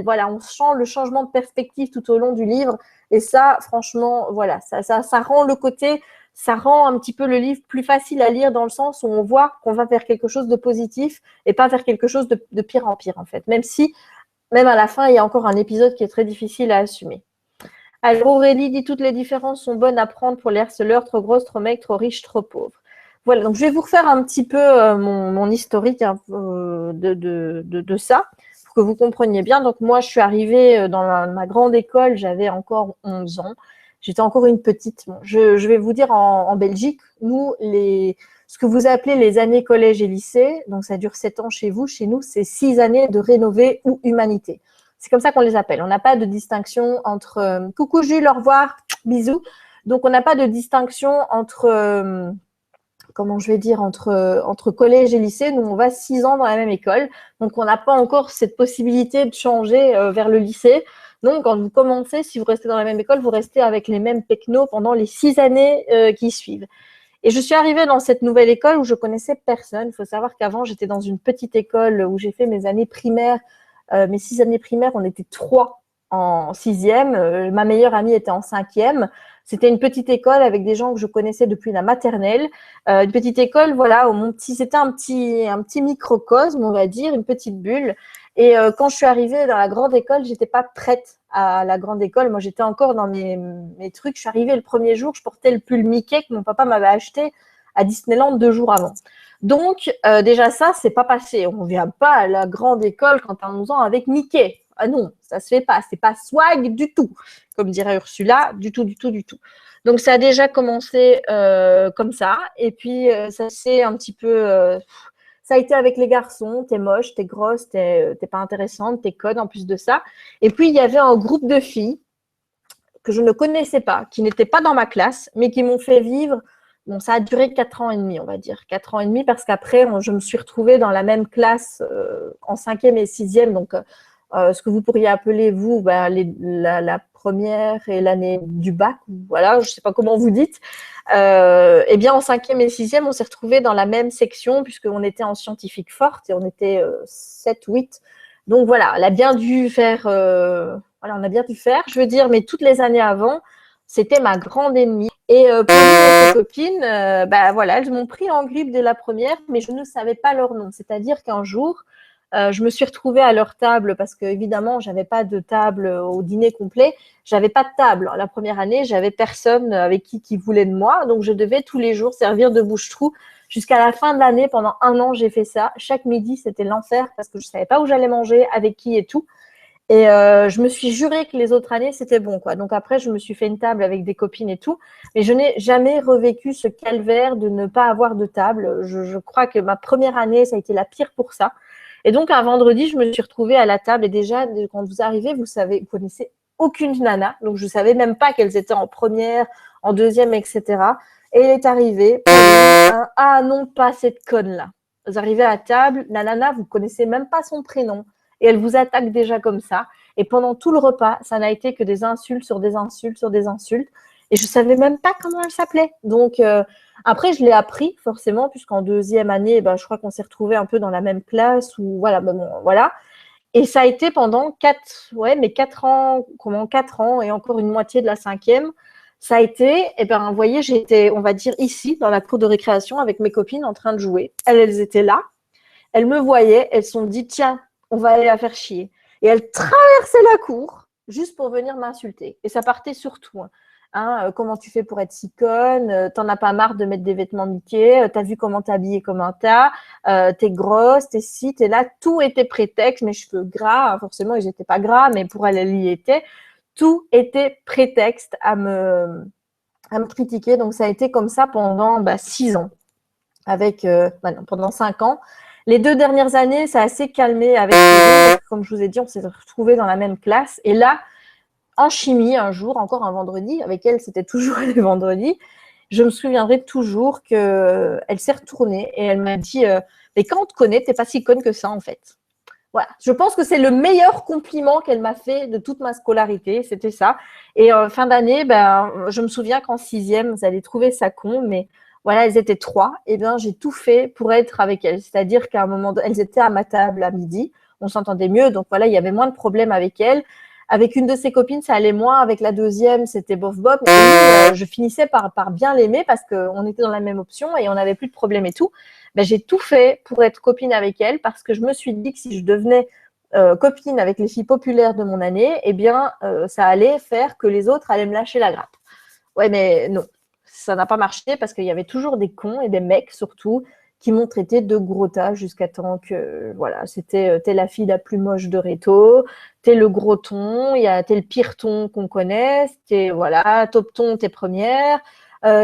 voilà, on sent le changement de perspective tout au long du livre. Et ça, franchement, voilà, ça rend le côté. Ça rend un petit peu le livre plus facile à lire dans le sens où on voit qu'on va vers quelque chose de positif et pas vers quelque chose de pire en pire, en fait. Même si, même à la fin, il y a encore un épisode qui est très difficile à assumer. Alors, Aurélie dit toutes les différences sont bonnes à prendre pour les harceleurs, trop grosses, trop maigres, trop riches, trop pauvres. Voilà, donc je vais vous refaire un petit peu mon historique de ça pour que vous compreniez bien. Donc, moi, je suis arrivée dans ma grande école, j'avais encore 11 ans. J'étais encore une petite. Bon, je vais vous dire en Belgique, nous, ce que vous appelez les années collège et lycée, donc ça dure 7 ans chez vous, chez nous, c'est 6 années de rénové ou humanité. C'est comme ça qu'on les appelle. On n'a pas de distinction entre coucou Jules, au revoir, bisous. Donc, on n'a pas de distinction entre comment je vais dire, entre collège et lycée. Nous, on va 6 ans dans la même école. Donc, on n'a pas encore cette possibilité de changer vers le lycée. Donc, quand vous commencez, si vous restez dans la même école, vous restez avec les mêmes pecnos pendant les 6 années qui suivent. Et je suis arrivée dans cette nouvelle école où je connaissais personne. Il faut savoir qu'avant, j'étais dans une petite école où j'ai fait mes années primaires. Mes 6 années primaires, on était 3 en 6e. Ma meilleure amie était en 5e. C'était une petite école avec des gens que je connaissais depuis la maternelle. Une petite école, voilà, où c'était un petit microcosme, on va dire, une petite bulle. Et quand je suis arrivée dans la grande école, j'étais pas prête à la grande école. Moi, j'étais encore dans mes trucs. Je suis arrivée le premier jour, je portais le pull Mickey que mon papa m'avait acheté à Disneyland 2 jours avant. Donc, déjà ça, c'est pas passé. On vient pas à la grande école quand on a 11 ans avec Mickey. Ah non, ça se fait pas. C'est pas swag du tout, comme dirait Ursula, du tout, du tout, du tout. Donc, ça a déjà commencé comme ça. Et puis, ça s'est un petit peu... ça a été avec les garçons. T'es moche, t'es grosse, t'es pas intéressante, t'es conne en plus de ça. Et puis, il y avait un groupe de filles que je ne connaissais pas, qui n'étaient pas dans ma classe, mais qui m'ont fait vivre Bon, ça a duré 4 ans et demi, on va dire. 4 ans et demi, parce qu'après, je me suis retrouvée dans la même classe en 5e et 6e. Donc, ce que vous pourriez appeler, vous, la première et l'année du bac, voilà, je ne sais pas comment vous dites. Eh bien, en 5e et 6e, on s'est retrouvés dans la même section, puisqu'on était en scientifique forte et on était 7, 8. Donc, voilà, elle a bien dû faire. Voilà, on a bien dû faire, je veux dire, mais toutes les années avant, c'était ma grande ennemie. Et pour mes copines, voilà, elles m'ont pris en grippe dès la première, mais je ne savais pas leur nom. C'est-à-dire qu'un jour, je me suis retrouvée à leur table parce que évidemment, j'avais pas de table au dîner complet. J'avais pas de table. La première année, j'avais personne avec qui voulait de moi, donc je devais tous les jours servir de bouche-trou. Jusqu'à la fin de l'année, pendant 1 an, j'ai fait ça. Chaque midi, c'était l'enfer parce que je savais pas où j'allais manger, avec qui et tout. Et je me suis juré que les autres années, c'était bon, quoi. Donc après, je me suis fait une table avec des copines et tout. Mais je n'ai jamais revécu ce calvaire de ne pas avoir de table. Je crois que ma première année, ça a été la pire pour ça. Et donc, un vendredi, je me suis retrouvée à la table. Et déjà, quand vous arrivez, vous connaissez aucune nana. Donc, je ne savais même pas qu'elles étaient en première, en deuxième, etc. Et elle est arrivée. Ah non, pas cette conne-là. Vous arrivez à la table, la nana, vous ne connaissez même pas son prénom. Et elle vous attaque déjà comme ça. Et pendant tout le repas, ça n'a été que des insultes sur des insultes sur des insultes. Et je ne savais même pas comment elle s'appelait. Donc, après, je l'ai appris, forcément, puisqu'en deuxième année, je crois qu'on s'est retrouvés un peu dans la même classe. Ou voilà, voilà. Et ça a été pendant 4 ans, comment 4 ans et encore une moitié de la 5e. Ça a été, vous voyez, j'étais, on va dire, ici, dans la cour de récréation avec mes copines en train de jouer. Elles étaient là. Elles me voyaient, elles se sont dit, tiens, on va aller la faire chier. Et elles traversaient la cour juste pour venir m'insulter. Et ça partait sur tout. Comment tu fais pour être si conne? T'en as pas marre de mettre des vêtements Mickey? T'as vu comment t'es habillée comme un tas? T'es grosse, t'es ci, t'es là. Tout était prétexte. Mes cheveux gras, forcément, ils n'étaient pas gras, mais pour elle, elle y était. Tout était prétexte à me critiquer. Donc, ça a été comme ça pendant 6 ans. Pendant 5 ans. Les 2 dernières années, ça a assez calmé avec les deux. Comme je vous ai dit, on s'est retrouvés dans la même classe. Et là, en chimie, un jour, encore un vendredi, avec elle, c'était toujours les vendredis, je me souviendrai toujours qu'elle s'est retournée et elle m'a dit mais quand on te connaît, t'es pas si conne que ça, en fait. Voilà. Je pense que c'est le meilleur compliment qu'elle m'a fait de toute ma scolarité, c'était ça. Et fin d'année, je me souviens qu'en 6e, vous allez trouver ça con, mais voilà, elles étaient 3. Et bien, j'ai tout fait pour être avec elles. C'est-à-dire qu'à un moment, elles étaient à ma table à midi. On s'entendait mieux. Donc voilà, il y avait moins de problèmes avec elles. Avec une de ses copines, ça allait moins. Avec la deuxième, c'était bof-bof. Et je finissais par bien l'aimer parce qu'on était dans la même option et on n'avait plus de problème et tout. J'ai tout fait pour être copine avec elle parce que je me suis dit que si je devenais copine avec les filles populaires de mon année, ça allait faire que les autres allaient me lâcher la grappe. Ouais, mais non, ça n'a pas marché parce qu'il y avait toujours des cons et des mecs surtout qui m'ont traité de gros tas jusqu'à temps que, voilà, c'était t'es la fille la plus moche de Réto, t'es le gros ton, t'es le pire ton qu'on connaisse, t'es, voilà, top ton, t'es première.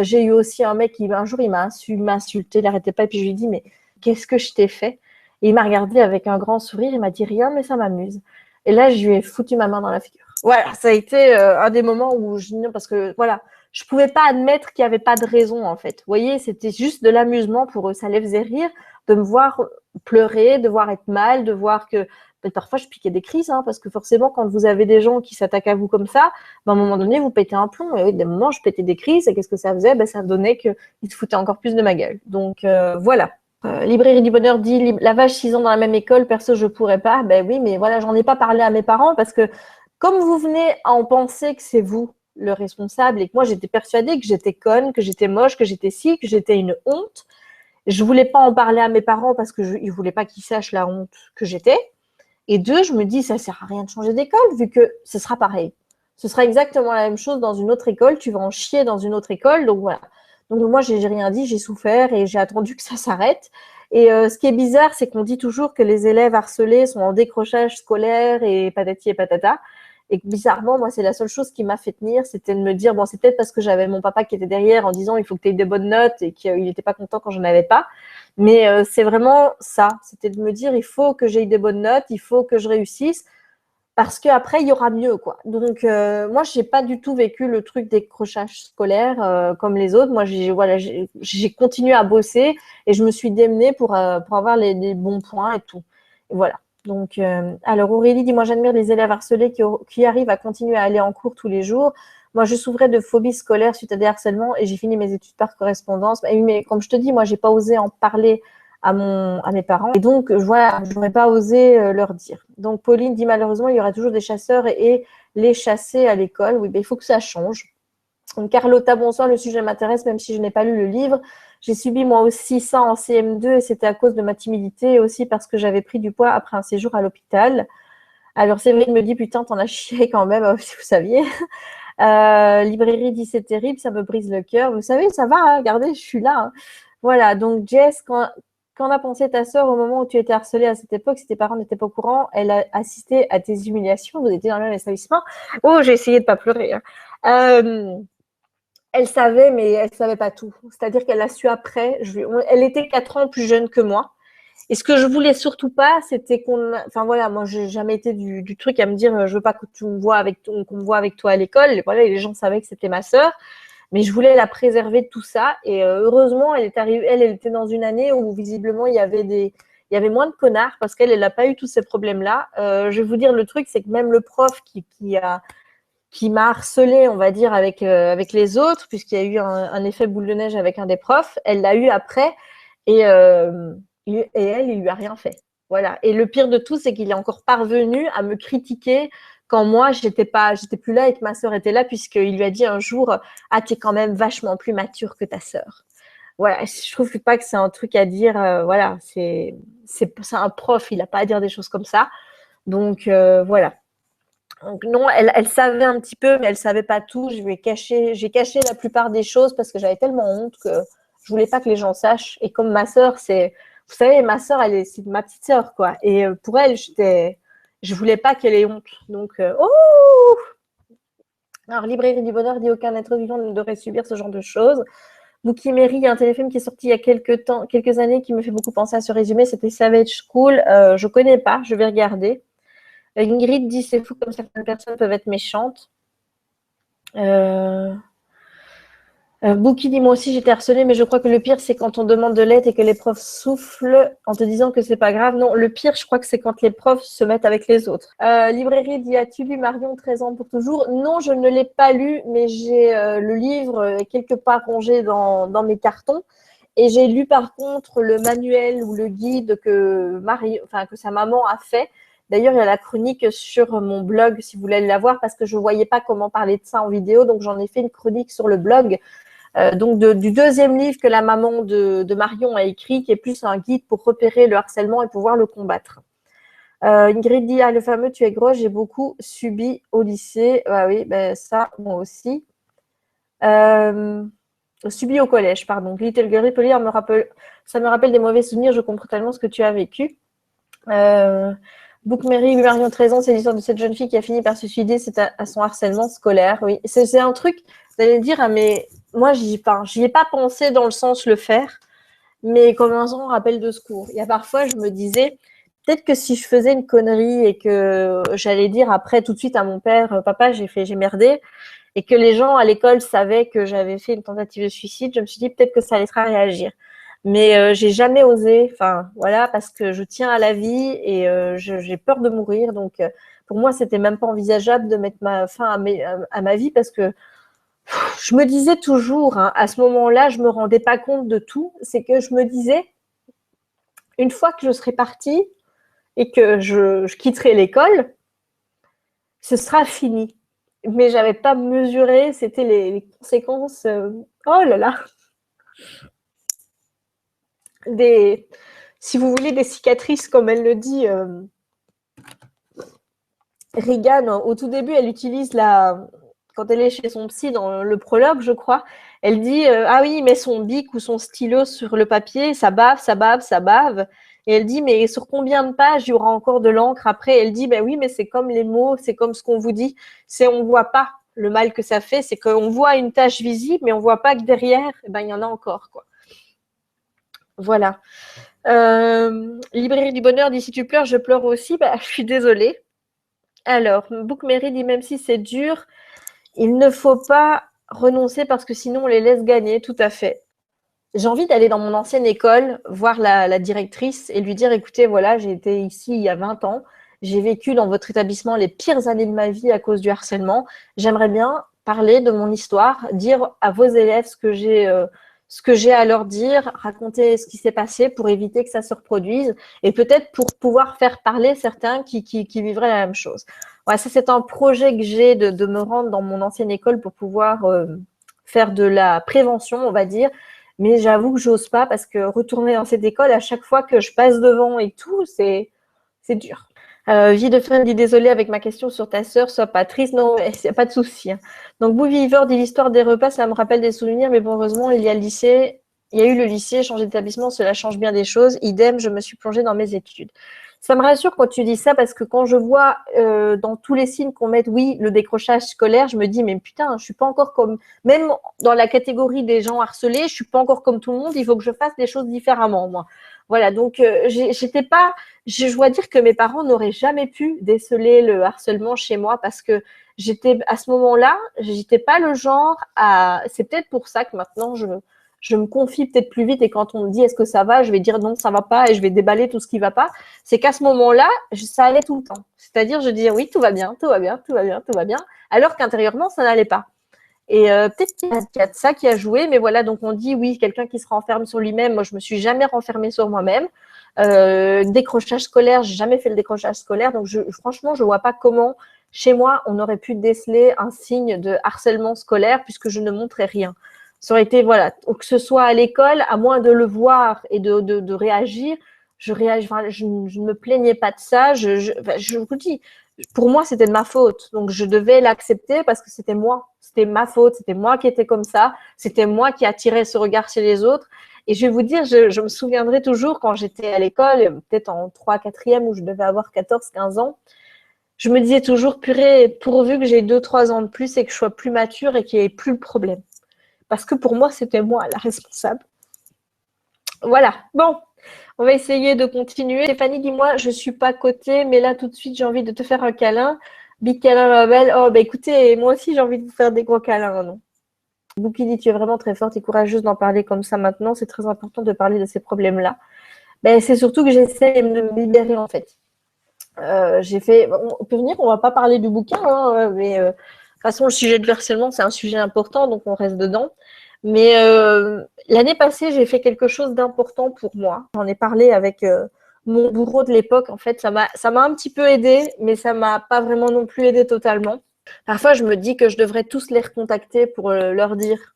J'ai eu aussi un mec qui, un jour, il m'a insulté, il n'arrêtait pas, et puis je lui ai dit, mais qu'est-ce que je t'ai fait? Et il m'a regardé avec un grand sourire, il m'a dit rien, mais ça m'amuse. Et là, je lui ai foutu ma main dans la figure. Voilà, ça a été un des moments où parce que, voilà, je pouvais pas admettre qu'il n'y avait pas de raison, en fait. Vous voyez, c'était juste de l'amusement pour eux. Ça les faisait rire de me voir pleurer, de voir être mal, de voir que parfois je piquais des crises, parce que forcément, quand vous avez des gens qui s'attaquent à vous comme ça, à un moment donné, vous pétez un plomb. Et oui, des moments, je pétais des crises. Et qu'est-ce que ça faisait? Ça donnait qu'ils se foutaient encore plus de ma gueule. Donc, voilà. Librairie du Bonheur dit lavage 6 ans dans la même école, perso, je pourrais pas. Oui, mais voilà, j'en ai pas parlé à mes parents parce que comme vous venez à en penser que c'est vous le responsable et que moi, j'étais persuadée que j'étais conne, que j'étais moche, que j'étais ci, que j'étais une honte, je voulais pas en parler à mes parents parce que ils voulaient pas qu'ils sachent la honte que j'étais. Et deux, je me dis, ça sert à rien de changer d'école vu que ce sera pareil. Ce sera exactement la même chose dans une autre école. Tu vas en chier dans une autre école. Donc voilà. Donc moi, j'ai rien dit, j'ai souffert et j'ai attendu que ça s'arrête. Et ce qui est bizarre, c'est qu'on dit toujours que les élèves harcelés sont en décrochage scolaire et patati et patata. Et bizarrement, moi, c'est la seule chose qui m'a fait tenir, c'était de me dire, bon, c'est peut-être parce que j'avais mon papa qui était derrière en disant, il faut que tu aies des bonnes notes et qu'il n'était pas content quand j'en avais pas. Mais c'est vraiment ça, c'était de me dire, il faut que j'aie des bonnes notes, il faut que je réussisse. parce qu'après, il y aura mieux, quoi. Donc, moi, je n'ai pas du tout vécu le truc décrochage scolaire comme les autres. Moi, j'ai continué à bosser et je me suis démenée pour avoir les bons points et tout. Et voilà. Donc, alors Aurélie dit, moi, j'admire les élèves harcelés qui arrivent à continuer à aller en cours tous les jours. Moi, je souffrais de phobie scolaire suite à des harcèlements et j'ai fini mes études par correspondance. Mais comme je te dis, moi, j'ai pas osé en parler à mes parents. Et donc, voilà, je n'aurais pas osé leur dire. Donc, Pauline dit malheureusement, il y aura toujours des chasseurs et les chasser à l'école. Oui, ben, il faut que ça change. Donc, Carlotta, bonsoir, le sujet m'intéresse, même si je n'ai pas lu le livre. J'ai subi moi aussi ça en CM2 et c'était à cause de ma timidité et aussi parce que j'avais pris du poids après un séjour à l'hôpital. Alors, Séverine me dit, putain, t'en as chié quand même, si vous saviez. Librairie dit, c'est terrible, ça me brise le cœur. Vous savez, ça va, hein, regardez, je suis là. Hein. Voilà, donc Jess, qu'en a pensé ta sœur au moment où tu étais harcelée à cette époque? Si tes parents n'étaient pas au courant, elle a assisté à tes humiliations, vous étiez dans le même établissement. Oh, j'ai essayé de ne pas pleurer. Hein. Elle savait, mais elle ne savait pas tout. C'est-à-dire qu'elle a su après. Elle était 4 ans plus jeune que moi. Et ce que je voulais surtout pas, c'était enfin voilà, moi j'ai jamais été du truc à me dire, je veux pas que tu me vois qu'on me voit avec toi à l'école. Et voilà, les gens savaient que c'était ma sœur. Mais je voulais la préserver de tout ça. Et heureusement, elle est arrivée, elle était dans une année où visiblement il y avait moins de connards parce qu'elle n'a pas eu tous ces problèmes-là. Je vais vous dire le truc, c'est que même le prof qui m'a harcelée, on va dire, avec les autres, puisqu'il y a eu un effet boule de neige avec un des profs, elle l'a eu après et elle, il lui a rien fait. Voilà. Et le pire de tout, c'est qu'il est encore parvenu à me critiquer quand moi, j'étais plus là et que ma sœur était là, puisqu'il lui a dit un jour, ah, t'es quand même vachement plus mature que ta sœur. Voilà. Je trouve pas que c'est un truc à dire. Voilà. C'est un prof, il n'a pas à dire des choses comme ça. Donc, voilà. Donc, non, elle savait un petit peu, mais elle savait pas tout. J'ai caché la plupart des choses parce que j'avais tellement honte que je voulais pas que les gens sachent. Et comme ma sœur, vous savez, ma sœur, c'est ma petite sœur, quoi. Et pour elle, je voulais pas qu'elle ait honte. Donc, oh! Alors, Librairie du Bonheur dit aucun être vivant ne devrait subir ce genre de choses. Bookie Mary, il y a un téléfilm qui est sorti il y a quelques années qui me fait beaucoup penser à ce résumé. C'était Savage School. Je connais pas, je vais regarder. Ingrid dit c'est fou comme certaines personnes peuvent être méchantes. Bouki dit moi aussi j'étais harcelée, mais je crois que le pire c'est quand on demande de l'aide et que les profs soufflent en te disant que c'est pas grave. Non, le pire je crois que c'est quand les profs se mettent avec les autres. Librairie dit as-tu lu Marion 13 ans pour toujours? Non, je ne l'ai pas lu, mais j'ai le livre quelque part rangé dans mes cartons. Et j'ai lu par contre le manuel ou le guide que sa maman a fait. D'ailleurs, il y a la chronique sur mon blog si vous voulez la voir parce que je ne voyais pas comment parler de ça en vidéo. Donc, j'en ai fait une chronique sur le blog. Donc, du deuxième livre que la maman de Marion a écrit, qui est plus un guide pour repérer le harcèlement et pouvoir le combattre. Ingrid dit, le fameux tu es grosse, j'ai beaucoup subi au lycée. Ah oui, ben ça, moi aussi. Subi au collège, pardon. Little Girl ça me rappelle des mauvais souvenirs, je comprends tellement ce que tu as vécu. Book Mary, Marion 13 ans, c'est l'histoire de cette jeune fille qui a fini par se suicider, c'est à son harcèlement scolaire. Oui, c'est un truc, vous allez me dire, mais moi, j'y ai pas pensé dans le sens le faire, mais comme un rappel de secours. Il y a parfois, je me disais, peut-être que si je faisais une connerie et que j'allais dire après tout de suite à mon père, papa, j'ai merdé, et que les gens à l'école savaient que j'avais fait une tentative de suicide, je me suis dit peut-être que ça laissera réagir. Mais j'ai jamais osé, enfin voilà, parce que je tiens à la vie et j'ai peur de mourir. Donc pour moi, c'était même pas envisageable de mettre fin à ma vie parce que je me disais toujours, hein, à ce moment-là, je me rendais pas compte de tout. C'est que je me disais, une fois que je serai partie et que je quitterai l'école, ce sera fini. Mais j'avais pas mesuré, c'était les conséquences. Oh là là, si vous voulez, des cicatrices, comme elle le dit, Regan, au tout début, elle utilise quand elle est chez son psy, dans le prologue, je crois, elle dit ah oui, il met son bic ou son stylo sur le papier, ça bave, ça bave, ça bave. Et elle dit mais sur combien de pages il y aura encore de l'encre après? Elle dit ben oui, mais c'est comme les mots, c'est comme ce qu'on vous dit, on voit pas le mal que ça fait, c'est qu'on voit une tache visible, mais on voit pas que derrière, il y en a encore, quoi. Voilà. Librairie du Bonheur dit si tu pleures, je pleure aussi. Je suis désolée. Alors, Book Mary dit même si c'est dur, il ne faut pas renoncer parce que sinon on les laisse gagner, tout à fait. J'ai envie d'aller dans mon ancienne école, voir la directrice et lui dire, écoutez, voilà, j'ai été ici il y a 20 ans, j'ai vécu dans votre établissement les pires années de ma vie à cause du harcèlement. J'aimerais bien parler de mon histoire, dire à vos élèves ce que j'ai à leur dire, raconter ce qui s'est passé pour éviter que ça se reproduise et peut-être pour pouvoir faire parler certains qui vivraient la même chose. Ouais, ça, c'est un projet que j'ai de me rendre dans mon ancienne école pour pouvoir faire de la prévention, on va dire. Mais j'avoue que j'ose pas parce que retourner dans cette école, à chaque fois que je passe devant et tout, c'est dur. Vie de fan dit désolé avec ma question sur ta sœur, sois pas triste. Non, il n'y a pas de souci. Hein. Donc, Bouviveur dit l'histoire des repas, ça me rappelle des souvenirs, mais bon, heureusement, il y a le lycée. Il y a eu le lycée, changer d'établissement, cela change bien des choses. Idem, je me suis plongée dans mes études. Ça me rassure quand tu dis ça parce que quand je vois dans tous les signes qu'on met, oui, le décrochage scolaire, je me dis, mais putain, je suis pas encore comme, même dans la catégorie des gens harcelés, je suis pas encore comme tout le monde, il faut que je fasse des choses différemment, moi. Voilà, donc j'étais pas, je dois dire que mes parents n'auraient jamais pu déceler le harcèlement chez moi parce que j'étais, à ce moment-là, j'étais pas le genre à, c'est peut-être pour ça que maintenant je me confie peut-être plus vite et quand on me dit est-ce que ça va, je vais dire non, ça va pas et je vais déballer tout ce qui va pas. C'est qu'à ce moment-là, ça allait tout le temps. C'est-à-dire, je disais oui, tout va bien, tout va bien, tout va bien, tout va bien, alors qu'intérieurement, ça n'allait pas. Et peut-être qu'il y a de ça qui a joué, mais voilà, donc on dit oui, quelqu'un qui se renferme sur lui-même. Moi, je me suis jamais renfermée sur moi-même. Décrochage scolaire, j'ai jamais fait le décrochage scolaire, donc franchement, je vois pas comment chez moi on aurait pu déceler un signe de harcèlement scolaire puisque je ne montrais rien. Ça aurait été voilà, que ce soit à l'école, à moins de le voir et de réagir, je ne me plaignais pas de ça. Je vous dis, pour moi, c'était de ma faute. Donc, je devais l'accepter parce que c'était moi. C'était ma faute. C'était moi qui étais comme ça. C'était moi qui attirais ce regard chez les autres. Et je vais vous dire, je me souviendrai toujours quand j'étais à l'école, peut-être en 3, 4e, où je devais avoir 14, 15 ans, je me disais toujours, purée, pourvu que j'ai 2, 3 ans de plus et que je sois plus mature et qu'il n'y ait plus le problème. Parce que pour moi, c'était moi la responsable. Voilà. Bon, on va essayer de continuer. Stéphanie, dis-moi, je suis pas cotée, mais là, tout de suite, j'ai envie de te faire un câlin. Big câlin, ma belle. Oh, bah écoutez, moi aussi, j'ai envie de vous faire des gros câlins, non? Bouki dit, tu es vraiment très forte et courageuse d'en parler comme ça maintenant. C'est très important de parler de ces problèmes-là. Ben, c'est surtout que j'essaie de me libérer, en fait. J'ai fait... On peut venir, on va pas parler du bouquin, hein, mais de toute façon, le sujet de harcèlement, c'est un sujet important, donc on reste dedans. Mais l'année passée, j'ai fait quelque chose d'important pour moi. J'en ai parlé avec mon bourreau de l'époque. En fait, ça m'a un petit peu aidé, mais ça m'a pas vraiment non plus aidé totalement. Parfois, je me dis que je devrais tous les recontacter pour leur dire,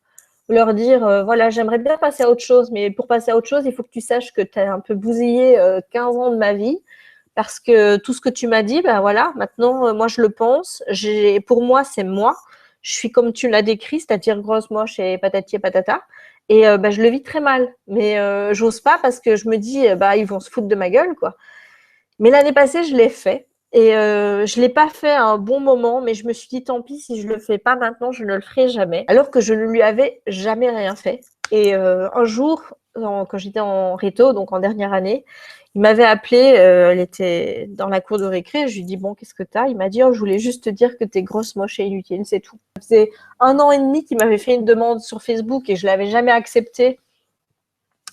voilà, j'aimerais bien passer à autre chose, mais pour passer à autre chose, il faut que tu saches que tu as un peu bousillé 15 ans de ma vie. Parce que tout ce que tu m'as dit, ben voilà, maintenant, moi, je le pense. Pour moi, c'est moi. Je suis comme tu l'as décrit, c'est-à-dire grosse, moche et patati et patata. Et ben, je le vis très mal. Mais j'ose pas parce que je me dis, bah, ils vont se foutre de ma gueule, quoi. Mais l'année passée, je l'ai fait. Et je l'ai pas fait à un bon moment, mais je me suis dit, tant pis, si je le fais pas maintenant, je ne le ferai jamais. Alors que je ne lui avais jamais rien fait. Et un jour, quand j'étais en réto, donc en dernière année, il m'avait appelé, elle était dans la cour de récré, je lui ai dit, bon, qu'est-ce que t'as? Il m'a dit, oh, je voulais juste te dire que t'es grosse, moche et inutile, c'est tout. Ça faisait 1 an et demi qu'il m'avait fait une demande sur Facebook et je l'avais jamais acceptée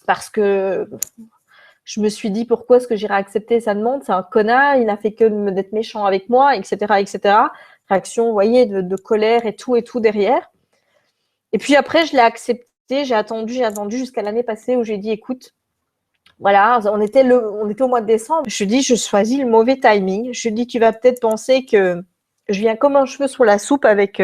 parce que je me suis dit, pourquoi est-ce que j'irais accepter sa demande? C'est un connard, il n'a fait que d'être méchant avec moi, etc., etc. Réaction, vous voyez, de colère et tout derrière. Et puis après, je l'ai accepté, j'ai attendu jusqu'à l'année passée où j'ai dit, écoute, voilà, on était au mois de décembre. Je dis, je choisis le mauvais timing. Je dis, tu vas peut-être penser que je viens comme un cheveu sur la soupe avec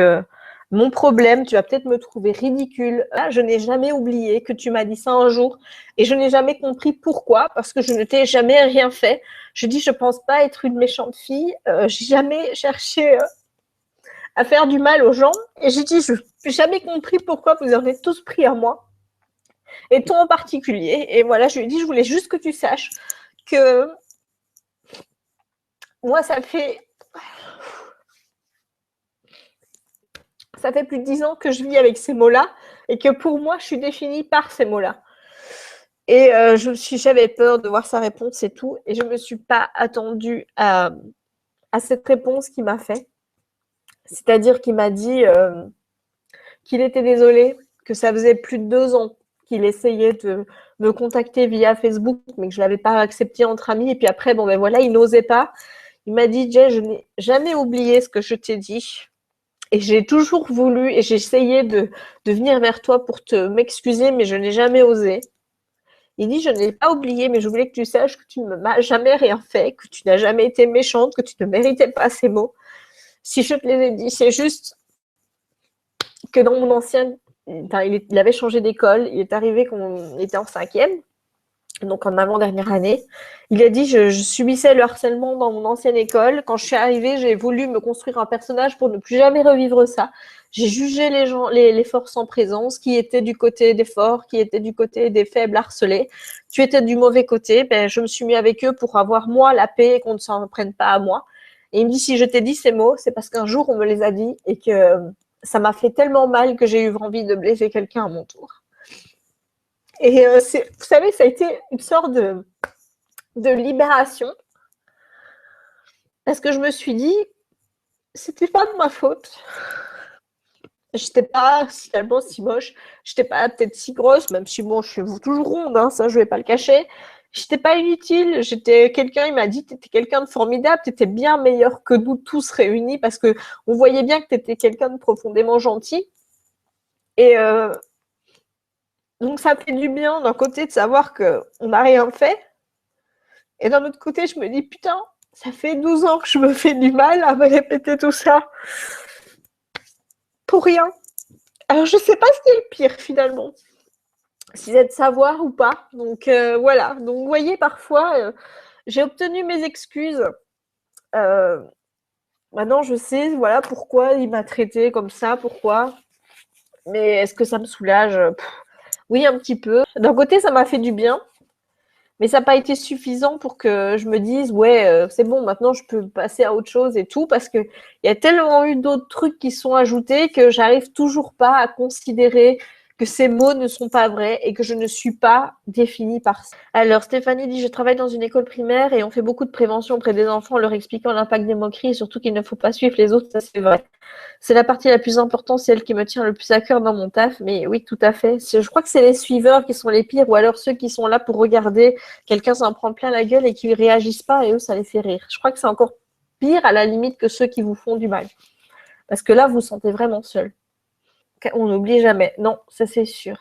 mon problème. Tu vas peut-être me trouver ridicule. Là, je n'ai jamais oublié que tu m'as dit ça un jour et je n'ai jamais compris pourquoi, parce que je ne t'ai jamais rien fait. Je dis, je pense pas être une méchante fille. J'ai jamais cherché à faire du mal aux gens. Et j'ai dit, je n'ai jamais compris pourquoi vous en êtes tous pris à moi. Et toi en particulier. Et voilà, je lui ai dit, je voulais juste que tu saches que moi, ça fait plus de 10 ans que je vis avec ces mots-là et que pour moi, je suis définie par ces mots-là. Et j'avais peur de voir sa réponse et tout. Et je ne me suis pas attendue à à cette réponse qu'il m'a fait. C'est-à-dire qu'il m'a dit qu'il était désolé, que ça faisait plus de 2 ans qu'il essayait de me contacter via Facebook, mais que je ne l'avais pas accepté entre amis. Et puis après, bon ben voilà, il n'osait pas. Il m'a dit, Jay, je n'ai jamais oublié ce que je t'ai dit. Et j'ai toujours voulu, et j'ai essayé de venir vers toi pour m'excuser, mais je n'ai jamais osé. Il dit, je n'ai pas oublié, mais je voulais que tu saches que tu ne m'as jamais rien fait, que tu n'as jamais été méchante, que tu ne méritais pas ces mots. Si je te les ai dit, c'est juste que dans mon ancien, il avait changé d'école, il est arrivé qu'on était en 5e, donc en avant-dernière année. Il a dit, je subissais le harcèlement dans mon ancienne école. Quand je suis arrivée, j'ai voulu me construire un personnage pour ne plus jamais revivre ça. J'ai jugé les gens, les forces en présence, qui étaient du côté des forts, qui étaient du côté des faibles harcelés. Tu étais du mauvais côté, ben, je me suis mis avec eux pour avoir moi la paix et qu'on ne s'en prenne pas à moi. Et il me dit, si je t'ai dit ces mots, c'est parce qu'un jour on me les a dit et que ça m'a fait tellement mal que j'ai eu envie de blesser quelqu'un à mon tour. Et vous savez, ça a été une sorte de libération parce que je me suis dit, c'était pas de ma faute. J'étais pas finalement si moche, j'étais pas peut-être si grosse, même si bon, je suis toujours ronde, hein, ça je vais pas le cacher. J'étais pas inutile, j'étais quelqu'un, il m'a dit, t'étais quelqu'un de formidable, t'étais bien meilleur que nous tous réunis parce que on voyait bien que t'étais quelqu'un de profondément gentil. Et donc ça fait du bien d'un côté de savoir qu'on n'a rien fait. Et d'un autre côté, je me dis, putain, ça fait 12 ans que je me fais du mal à me répéter tout ça. Pour rien. Alors, je sais pas ce qui est le pire, finalement. Si c'est de savoir ou pas. Donc, voilà. Donc, vous voyez, parfois, j'ai obtenu mes excuses. Maintenant, je sais, voilà, pourquoi il m'a traité comme ça, pourquoi. Mais est-ce que ça me soulage? Oui, un petit peu. D'un côté, ça m'a fait du bien. Mais ça n'a pas été suffisant pour que je me dise, ouais, c'est bon, maintenant je peux passer à autre chose et tout, parce qu'il y a tellement eu d'autres trucs qui sont ajoutés que j'arrive toujours pas à considérer que ces mots ne sont pas vrais et que je ne suis pas définie par ça. Alors, Stéphanie dit, je travaille dans une école primaire et on fait beaucoup de prévention auprès des enfants en leur expliquant l'impact des moqueries et surtout qu'il ne faut pas suivre les autres, ça c'est vrai. C'est la partie la plus importante, celle qui me tient le plus à cœur dans mon taf, mais oui, tout à fait. Je crois que c'est les suiveurs qui sont les pires, ou alors ceux qui sont là pour regarder quelqu'un s'en prendre plein la gueule et qui ne réagissent pas, et eux, ça les fait rire. Je crois que c'est encore pire, à la limite, que ceux qui vous font du mal. Parce que là, vous vous sentez vraiment seul. On n'oublie jamais. Non, ça c'est sûr.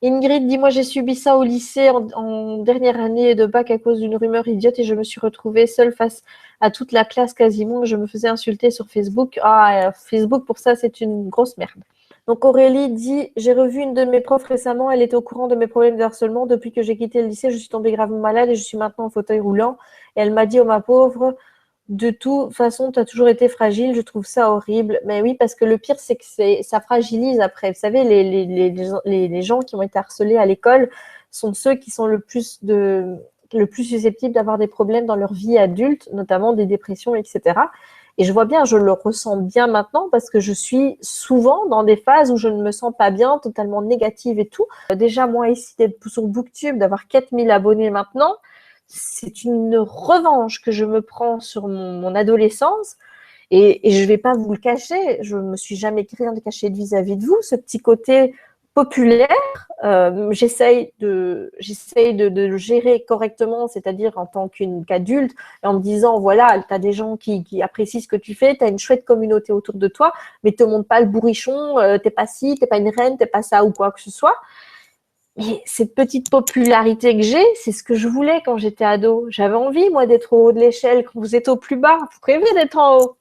Ingrid dit, moi j'ai subi ça au lycée en dernière année de bac à cause d'une rumeur idiote et je me suis retrouvée seule face à toute la classe quasiment. Je me faisais insulter sur Facebook. Ah, Facebook pour ça c'est une grosse merde. Donc Aurélie dit, j'ai revu une de mes profs récemment, elle était au courant de mes problèmes de harcèlement. Depuis que j'ai quitté le lycée, je suis tombée gravement malade et je suis maintenant en fauteuil roulant. Et elle m'a dit, oh ma pauvre, de toute façon, tu as toujours été fragile, je trouve ça horrible. Mais oui, parce que le pire, c'est que ça fragilise après. Vous savez, les gens qui ont été harcelés à l'école sont ceux qui sont le plus susceptibles d'avoir des problèmes dans leur vie adulte, notamment des dépressions, etc. Et je vois bien, je le ressens bien maintenant parce que je suis souvent dans des phases où je ne me sens pas bien, totalement négative et tout. Déjà, moi, ici, d'être sur Booktube, d'avoir 4000 abonnés maintenant, c'est une revanche que je me prends sur mon adolescence et je ne vais pas vous le cacher, je ne me suis jamais rien caché vis-à-vis de vous, ce petit côté populaire, j'essaye de le gérer correctement, c'est-à-dire en tant qu'adulte, en me disant, voilà, tu as des gens qui apprécient ce que tu fais, tu as une chouette communauté autour de toi, mais te montre pas le bourrichon, t'es pas ci, t'es pas une reine, t'es pas ça ou quoi que ce soit. Et cette petite popularité que j'ai, c'est ce que je voulais quand j'étais ado. J'avais envie, moi, d'être au haut de l'échelle. Quand vous êtes au plus bas, vous rêvez d'être en haut.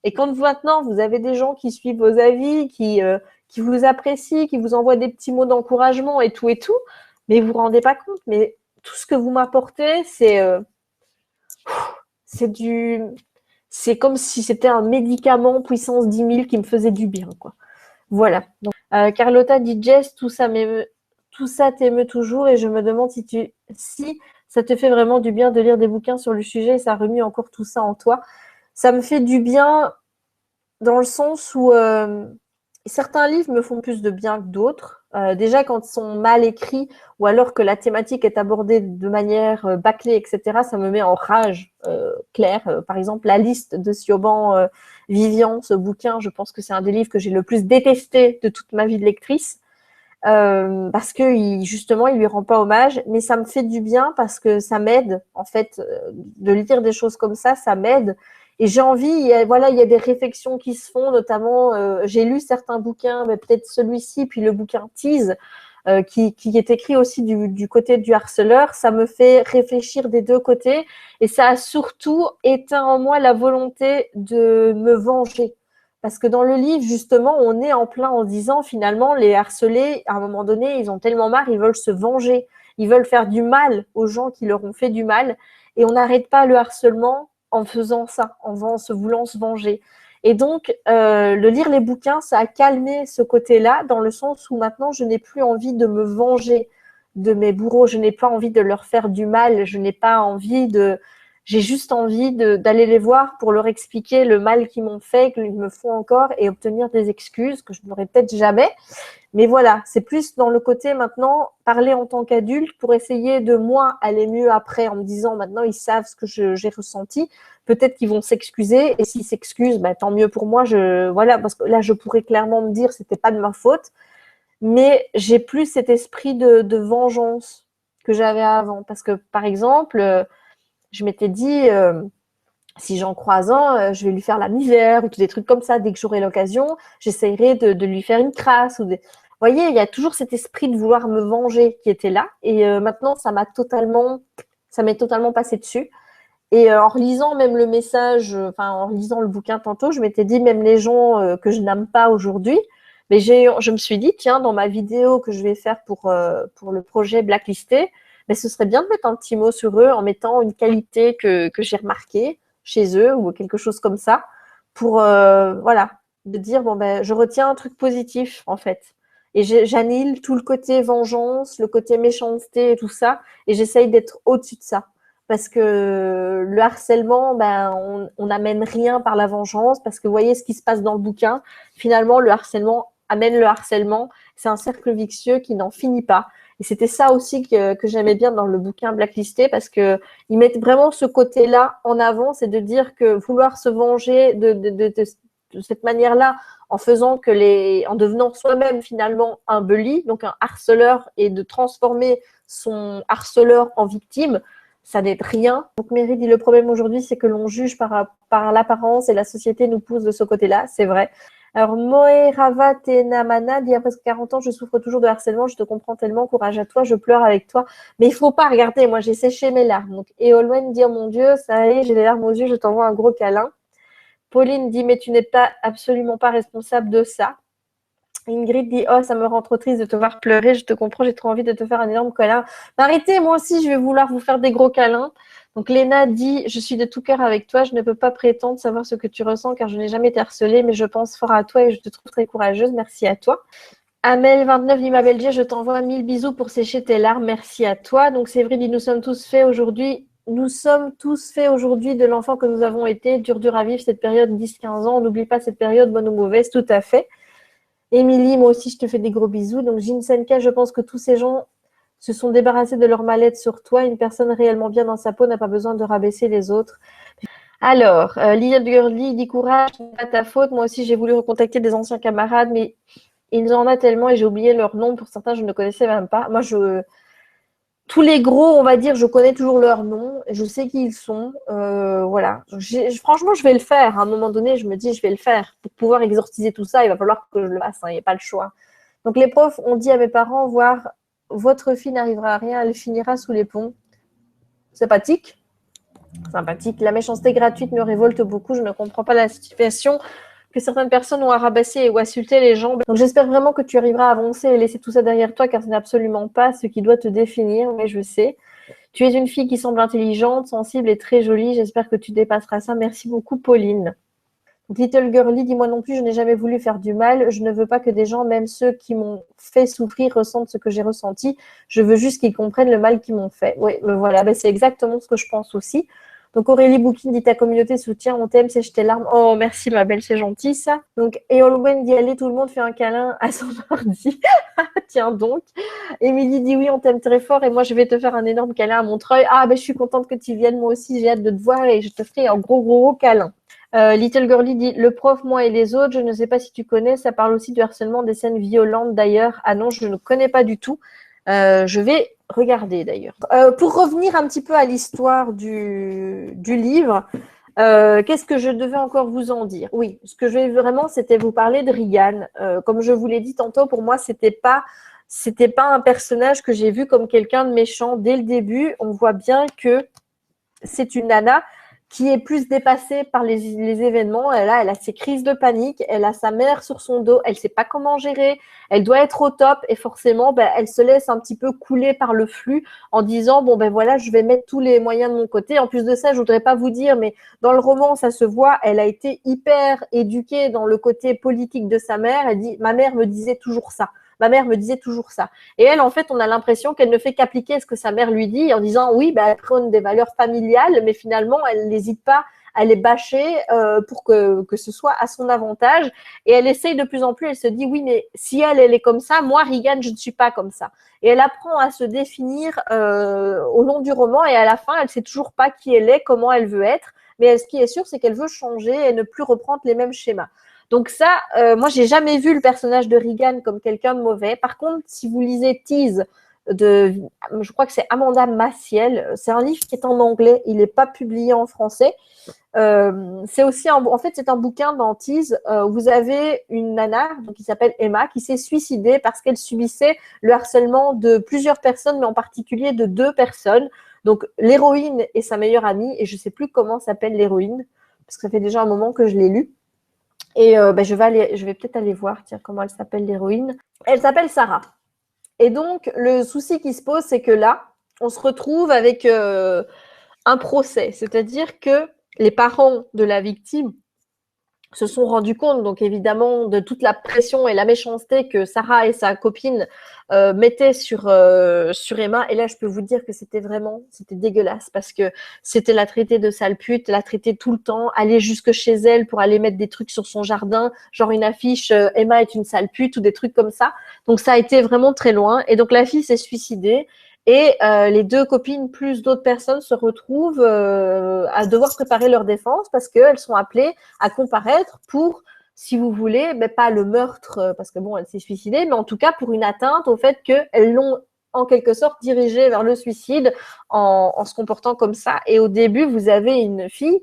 Et quand maintenant, vous avez des gens qui suivent vos avis, qui vous apprécient, qui vous envoient des petits mots d'encouragement et tout, mais vous vous rendez pas compte. Mais tout ce que vous m'apportez, c'est comme si c'était un médicament puissance 10 000 qui me faisait du bien, quoi. Voilà. Donc, Carlotta dit, Jess, tout ça t'émeut toujours et je me demande si ça te fait vraiment du bien de lire des bouquins sur le sujet et ça remue encore tout ça en toi. Ça me fait du bien dans le sens où certains livres me font plus de bien que d'autres. Déjà, quand ils sont mal écrits ou alors que la thématique est abordée de manière bâclée, etc., ça me met en rage claire. Par exemple, La liste de Siobhan Vivian, ce bouquin, je pense que c'est un des livres que j'ai le plus détesté de toute ma vie de lectrice. Parce que justement, il lui rend pas hommage, mais ça me fait du bien parce que ça m'aide, en fait, de lire des choses comme ça m'aide. Et j'ai envie, il y a des réflexions qui se font, notamment, j'ai lu certains bouquins, mais peut-être celui-ci, puis le bouquin Tease, qui est écrit aussi du côté du harceleur. Ça me fait réfléchir des deux côtés et ça a surtout éteint en moi la volonté de me venger. Parce que dans le livre, justement, on est en plein en disant, finalement, les harcelés, à un moment donné, ils ont tellement marre, ils veulent se venger. Ils veulent faire du mal aux gens qui leur ont fait du mal. Et on n'arrête pas le harcèlement en faisant ça, en se voulant se venger. Et donc, le lire les bouquins, ça a calmé ce côté-là, dans le sens où maintenant, je n'ai plus envie de me venger de mes bourreaux. Je n'ai pas envie de leur faire du mal. Je n'ai pas envie de... J'ai juste envie d'aller les voir pour leur expliquer le mal qu'ils m'ont fait, qu'ils me font encore, et obtenir des excuses que je n'aurai peut-être jamais. Mais voilà, c'est plus dans le côté maintenant, parler en tant qu'adulte pour essayer de moi aller mieux après en me disant maintenant ils savent ce que j'ai ressenti. Peut-être qu'ils vont s'excuser et s'ils s'excusent, bah, tant mieux pour moi. Voilà, parce que là je pourrais clairement me dire c'était pas de ma faute, mais j'ai plus cet esprit de vengeance que j'avais avant. Parce que par exemple, je m'étais dit si j'en croise un, je vais lui faire la misère ou des trucs comme ça. Dès que j'aurai l'occasion, j'essayerai de lui faire une crasse. Vous voyez, il y a toujours cet esprit de vouloir me venger qui était là. Et maintenant, ça m'est totalement passé dessus. Et en relisant même le message, en relisant le bouquin tantôt, je m'étais dit, même les gens que je n'aime pas aujourd'hui, mais je me suis dit, tiens, dans ma vidéo que je vais faire pour le projet Blacklisté, mais ce serait bien de mettre un petit mot sur eux en mettant une qualité que j'ai remarquée chez eux ou quelque chose comme ça pour, voilà, de dire, bon, ben, je retiens un truc positif, en fait. Et j'annule tout le côté vengeance, le côté méchanceté et tout ça, et j'essaye d'être au-dessus de ça. Parce que le harcèlement, ben, on n'amène rien par la vengeance, parce que vous voyez ce qui se passe dans le bouquin. Finalement, le harcèlement amène le harcèlement. C'est un cercle vicieux qui n'en finit pas. Et c'était ça aussi que j'aimais bien dans le bouquin Blacklisté, parce qu'ils mettent vraiment ce côté-là en avant, c'est de dire que vouloir se venger de cette manière-là, en en devenant soi-même finalement un bully, donc un harceleur, et de transformer son harceleur en victime, ça n'aide rien. Donc Mary dit, le problème aujourd'hui, c'est que l'on juge par l'apparence et la société nous pousse de ce côté-là, c'est vrai. Alors, Moerava Tenamana dit, après 40 ans, je souffre toujours de harcèlement, je te comprends tellement, courage à toi, je pleure avec toi. Mais il ne faut pas regarder, moi j'ai séché mes larmes. Donc, Eolwen dit, oh mon Dieu, ça y est, j'ai les larmes aux yeux, je t'envoie un gros câlin. Pauline dit, mais tu n'es absolument pas responsable de ça. Ingrid dit, oh, ça me rend trop triste de te voir pleurer, je te comprends, j'ai trop envie de te faire un énorme câlin. Mais arrêtez, moi aussi, je vais vouloir vous faire des gros câlins. Donc, Léna dit, je suis de tout cœur avec toi, je ne peux pas prétendre savoir ce que tu ressens car je n'ai jamais été harcelée, mais je pense fort à toi et je te trouve très courageuse. Merci à toi. Amel29 dit, ma belle G, je t'envoie 1000 bisous pour sécher tes larmes. Merci à toi. Donc, Séverine dit, nous sommes tous faits aujourd'hui de l'enfant que nous avons été. Dur à vivre cette période 10-15 ans. On n'oublie pas cette période, bonne ou mauvaise, tout à fait. Émilie, moi aussi, je te fais des gros bisous. Donc, Jinsenka, je pense que tous ces gens se sont débarrassés de leur mal-être sur toi. Une personne réellement bien dans sa peau n'a pas besoin de rabaisser les autres. Alors, Liliane Gurley dit courage, c'est pas ta faute. Moi aussi, j'ai voulu recontacter des anciens camarades, mais il en a tellement et j'ai oublié leur nom. Pour certains, je ne connaissais même pas. Moi, tous les gros, on va dire, je connais toujours leur nom. Je sais qui ils sont. Voilà. Franchement, je vais le faire. À un moment donné, je me dis, je vais le faire. Pour pouvoir exorciser tout ça, il va falloir que je le fasse. Il n'y a pas le choix. Donc, les profs ont dit à mes parents, voir, votre fille n'arrivera à rien, elle finira sous les ponts. Sympathique. Sympathique. La méchanceté gratuite me révolte beaucoup. Je ne comprends pas la situation que certaines personnes ont à rabasser ou insulter les gens. Donc j'espère vraiment que tu arriveras à avancer et laisser tout ça derrière toi, car ce n'est absolument pas ce qui doit te définir, mais je sais. Tu es une fille qui semble intelligente, sensible et très jolie. J'espère que tu dépasseras ça. Merci beaucoup, Pauline. Donc, Little Girly, dis-moi non plus, je n'ai jamais voulu faire du mal. Je ne veux pas que des gens, même ceux qui m'ont fait souffrir, ressentent ce que j'ai ressenti. Je veux juste qu'ils comprennent le mal qu'ils m'ont fait. Oui, mais voilà, c'est exactement ce que je pense aussi. Donc Aurélie Boukine dit ta communauté soutient, on t'aime, sèche tes larmes. Oh merci ma belle, c'est gentil ça. Donc et Olwen dit allez, tout le monde fait un câlin à son ordi. Tiens donc. Émilie dit oui, on t'aime très fort et moi je vais te faire un énorme câlin à Montreuil. Ah ben je suis contente que tu viennes, moi aussi j'ai hâte de te voir et je te ferai un gros câlin. Little Girlie dit le prof, moi et les autres, je ne sais pas si tu connais, ça parle aussi du harcèlement, des scènes violentes d'ailleurs. Ah non, je ne connais pas du tout. Je vais regarder d'ailleurs. Pour revenir un petit peu à l'histoire du livre, qu'est-ce que je devais encore vous en dire? Oui, ce que je vais vraiment, c'était vous parler de Regan. Comme je vous l'ai dit tantôt, pour moi, c'était pas un personnage que j'ai vu comme quelqu'un de méchant. Dès le début, on voit bien que c'est une nana qui est plus dépassée par les événements. Elle a ses crises de panique, elle a sa mère sur son dos, elle ne sait pas comment gérer, elle doit être au top et forcément, elle se laisse un petit peu couler par le flux en disant, bon, voilà, je vais mettre tous les moyens de mon côté. En plus de ça, je voudrais pas vous dire, mais dans le roman, ça se voit, elle a été hyper éduquée dans le côté politique de sa mère. Elle dit, ma mère me disait toujours ça. Ma mère me disait toujours ça. Et elle, en fait, on a l'impression qu'elle ne fait qu'appliquer ce que sa mère lui dit en disant oui, elle prône des valeurs familiales, mais finalement, elle n'hésite pas à les bâcher pour que ce soit à son avantage. Et elle essaye de plus en plus, elle se dit oui, mais si elle est comme ça, moi, Regan, je ne suis pas comme ça. Et elle apprend à se définir au long du roman et à la fin, elle ne sait toujours pas qui elle est, comment elle veut être. Mais ce qui est sûr, c'est qu'elle veut changer et ne plus reprendre les mêmes schémas. Donc ça, moi, j'ai jamais vu le personnage de Regan comme quelqu'un de mauvais. Par contre, si vous lisez Tease je crois que c'est Amanda Maciel, c'est un livre qui est en anglais, il n'est pas publié en français. C'est aussi en fait, c'est un bouquin dans Tease. Vous avez une nana qui s'appelle Emma qui s'est suicidée parce qu'elle subissait le harcèlement de plusieurs personnes, mais en particulier de 2 personnes. Donc l'héroïne et sa meilleure amie, et je ne sais plus comment s'appelle l'héroïne, parce que ça fait déjà un moment que je l'ai lu. Et je vais peut-être aller voir, tiens, comment elle s'appelle l'héroïne. Elle s'appelle Sarah. Et donc, le souci qui se pose, c'est que là, on se retrouve avec un procès. C'est-à-dire que les parents de la victime se sont rendus compte, donc évidemment, de toute la pression et la méchanceté que Sarah et sa copine mettaient sur Emma. Et là, je peux vous dire que c'était dégueulasse parce que c'était la traiter de sale pute, la traiter tout le temps, aller jusque chez elle pour aller mettre des trucs sur son jardin, genre une affiche Emma est une sale pute ou des trucs comme ça. Donc ça a été vraiment très loin. Et donc la fille s'est suicidée. Et les 2 copines plus d'autres personnes se retrouvent à devoir préparer leur défense parce qu'elles sont appelées à comparaître pour, si vous voulez, pas le meurtre, parce que bon, elle s'est suicidée, mais en tout cas pour une atteinte au fait qu'elles l'ont en quelque sorte dirigée vers le suicide en se comportant comme ça. Et au début, vous avez une fille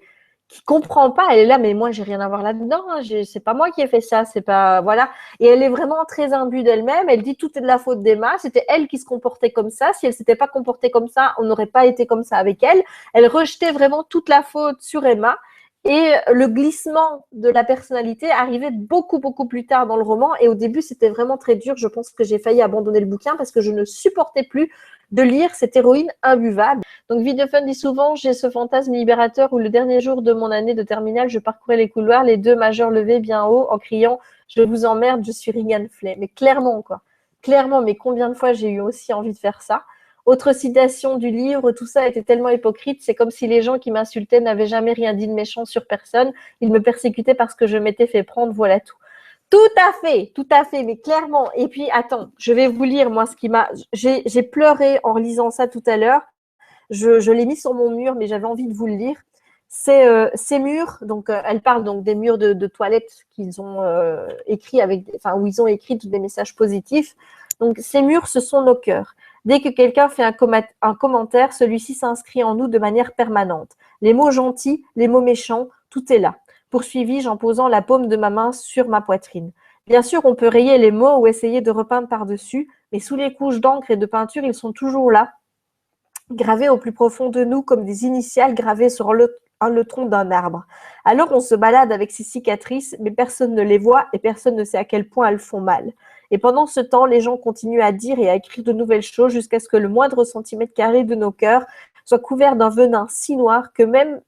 qui comprend pas, elle est là, mais moi j'ai rien à voir là-dedans, hein, c'est pas moi qui ai fait ça, c'est pas, voilà. Et elle est vraiment très imbue d'elle-même, elle dit tout est de la faute d'Emma, c'était elle qui se comportait comme ça, si elle s'était pas comportée comme ça, on n'aurait pas été comme ça avec elle. Elle rejetait vraiment toute la faute sur Emma. Et le glissement de la personnalité arrivait beaucoup plus tard dans le roman. Et au début, c'était vraiment très dur. Je pense que j'ai failli abandonner le bouquin parce que je ne supportais plus de lire cette héroïne imbuvable. Donc, Videfun dit souvent, j'ai ce fantasme libérateur où le dernier jour de mon année de terminale, je parcourais les couloirs, les 2 majeurs levés bien haut en criant, je vous emmerde, je suis Regan Flay. Mais clairement, quoi. Clairement, mais combien de fois j'ai eu aussi envie de faire ça? Autre citation du livre, tout ça était tellement hypocrite, c'est comme si les gens qui m'insultaient n'avaient jamais rien dit de méchant sur personne, ils me persécutaient parce que je m'étais fait prendre, voilà tout. Tout à fait, mais clairement. Et puis, attends, je vais vous lire, moi, ce qui m'a... J'ai pleuré en lisant ça tout à l'heure, je l'ai mis sur mon mur, mais j'avais envie de vous le lire. C'est ces murs, donc elle parle donc des murs de toilettes qu'ils ont écrits où ils ont écrit tous des messages positifs. Donc ces murs, ce sont nos cœurs. Dès que quelqu'un fait un commentaire, celui-ci s'inscrit en nous de manière permanente. Les mots gentils, les mots méchants, tout est là. Poursuivis-je en posant la paume de ma main sur ma poitrine. Bien sûr, on peut rayer les mots ou essayer de repeindre par-dessus, mais sous les couches d'encre et de peinture, ils sont toujours là, gravés au plus profond de nous comme des initiales gravées sur le tronc d'un arbre. Alors on se balade avec ces cicatrices, mais personne ne les voit et personne ne sait à quel point elles font mal. Et pendant ce temps, les gens continuent à dire et à écrire de nouvelles choses jusqu'à ce que le moindre centimètre carré de nos cœurs soit couvert d'un venin si noir que même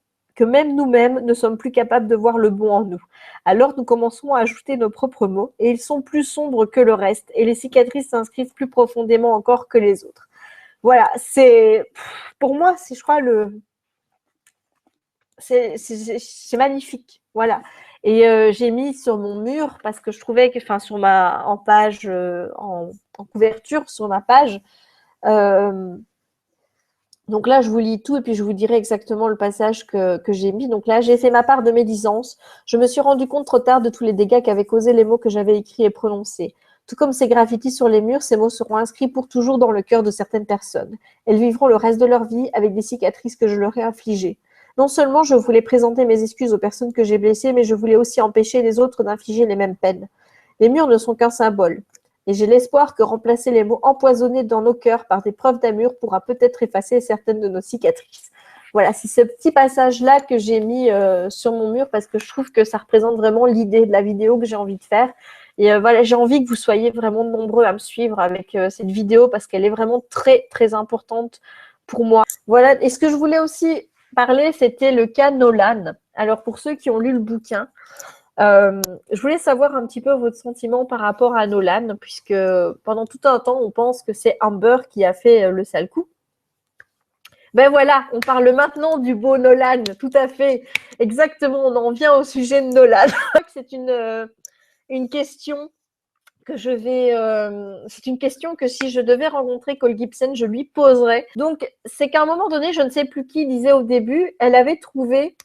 nous-mêmes ne sommes plus capables de voir le bon en nous. Alors nous commençons à ajouter nos propres mots et ils sont plus sombres que le reste et les cicatrices s'inscrivent plus profondément encore que les autres. Voilà, c'est pour moi, c'est je crois c'est magnifique, voilà. Et j'ai mis sur mon mur parce que je trouvais que, enfin, en page, en couverture sur ma page. Euh, donc là, je vous lis tout et puis je vous dirai exactement le passage que j'ai mis. Donc là, j'ai fait ma part de médisance. Je me suis rendu compte trop tard de tous les dégâts qu'avaient causés les mots que j'avais écrits et prononcés. Tout comme ces graffitis sur les murs, ces mots seront inscrits pour toujours dans le cœur de certaines personnes. Elles vivront le reste de leur vie avec des cicatrices que je leur ai infligées. Non seulement je voulais présenter mes excuses aux personnes que j'ai blessées, mais je voulais aussi empêcher les autres d'infliger les mêmes peines. Les murs ne sont qu'un symbole. Et j'ai l'espoir que remplacer les mots empoisonnés dans nos cœurs par des preuves d'amour pourra peut-être effacer certaines de nos cicatrices. Voilà, c'est ce petit passage-là que j'ai mis sur mon mur parce que je trouve que ça représente vraiment l'idée de la vidéo que j'ai envie de faire. Et voilà, j'ai envie que vous soyez vraiment nombreux à me suivre avec cette vidéo parce qu'elle est vraiment très, très importante pour moi. Voilà, et ce que je voulais aussi parler, c'était le cas Nolan. Alors, pour ceux qui ont lu le bouquin, je voulais savoir un petit peu votre sentiment par rapport à Nolan, puisque pendant tout un temps, on pense que c'est Amber qui a fait le sale coup. Ben voilà, on parle maintenant du beau Nolan, tout à fait, exactement, on en vient au sujet de Nolan. C'est une question que c'est une question que si je devais rencontrer Cole Gibson, je lui poserais. Donc, c'est qu'à un moment donné, je ne sais plus qui disait au début, elle avait trouvé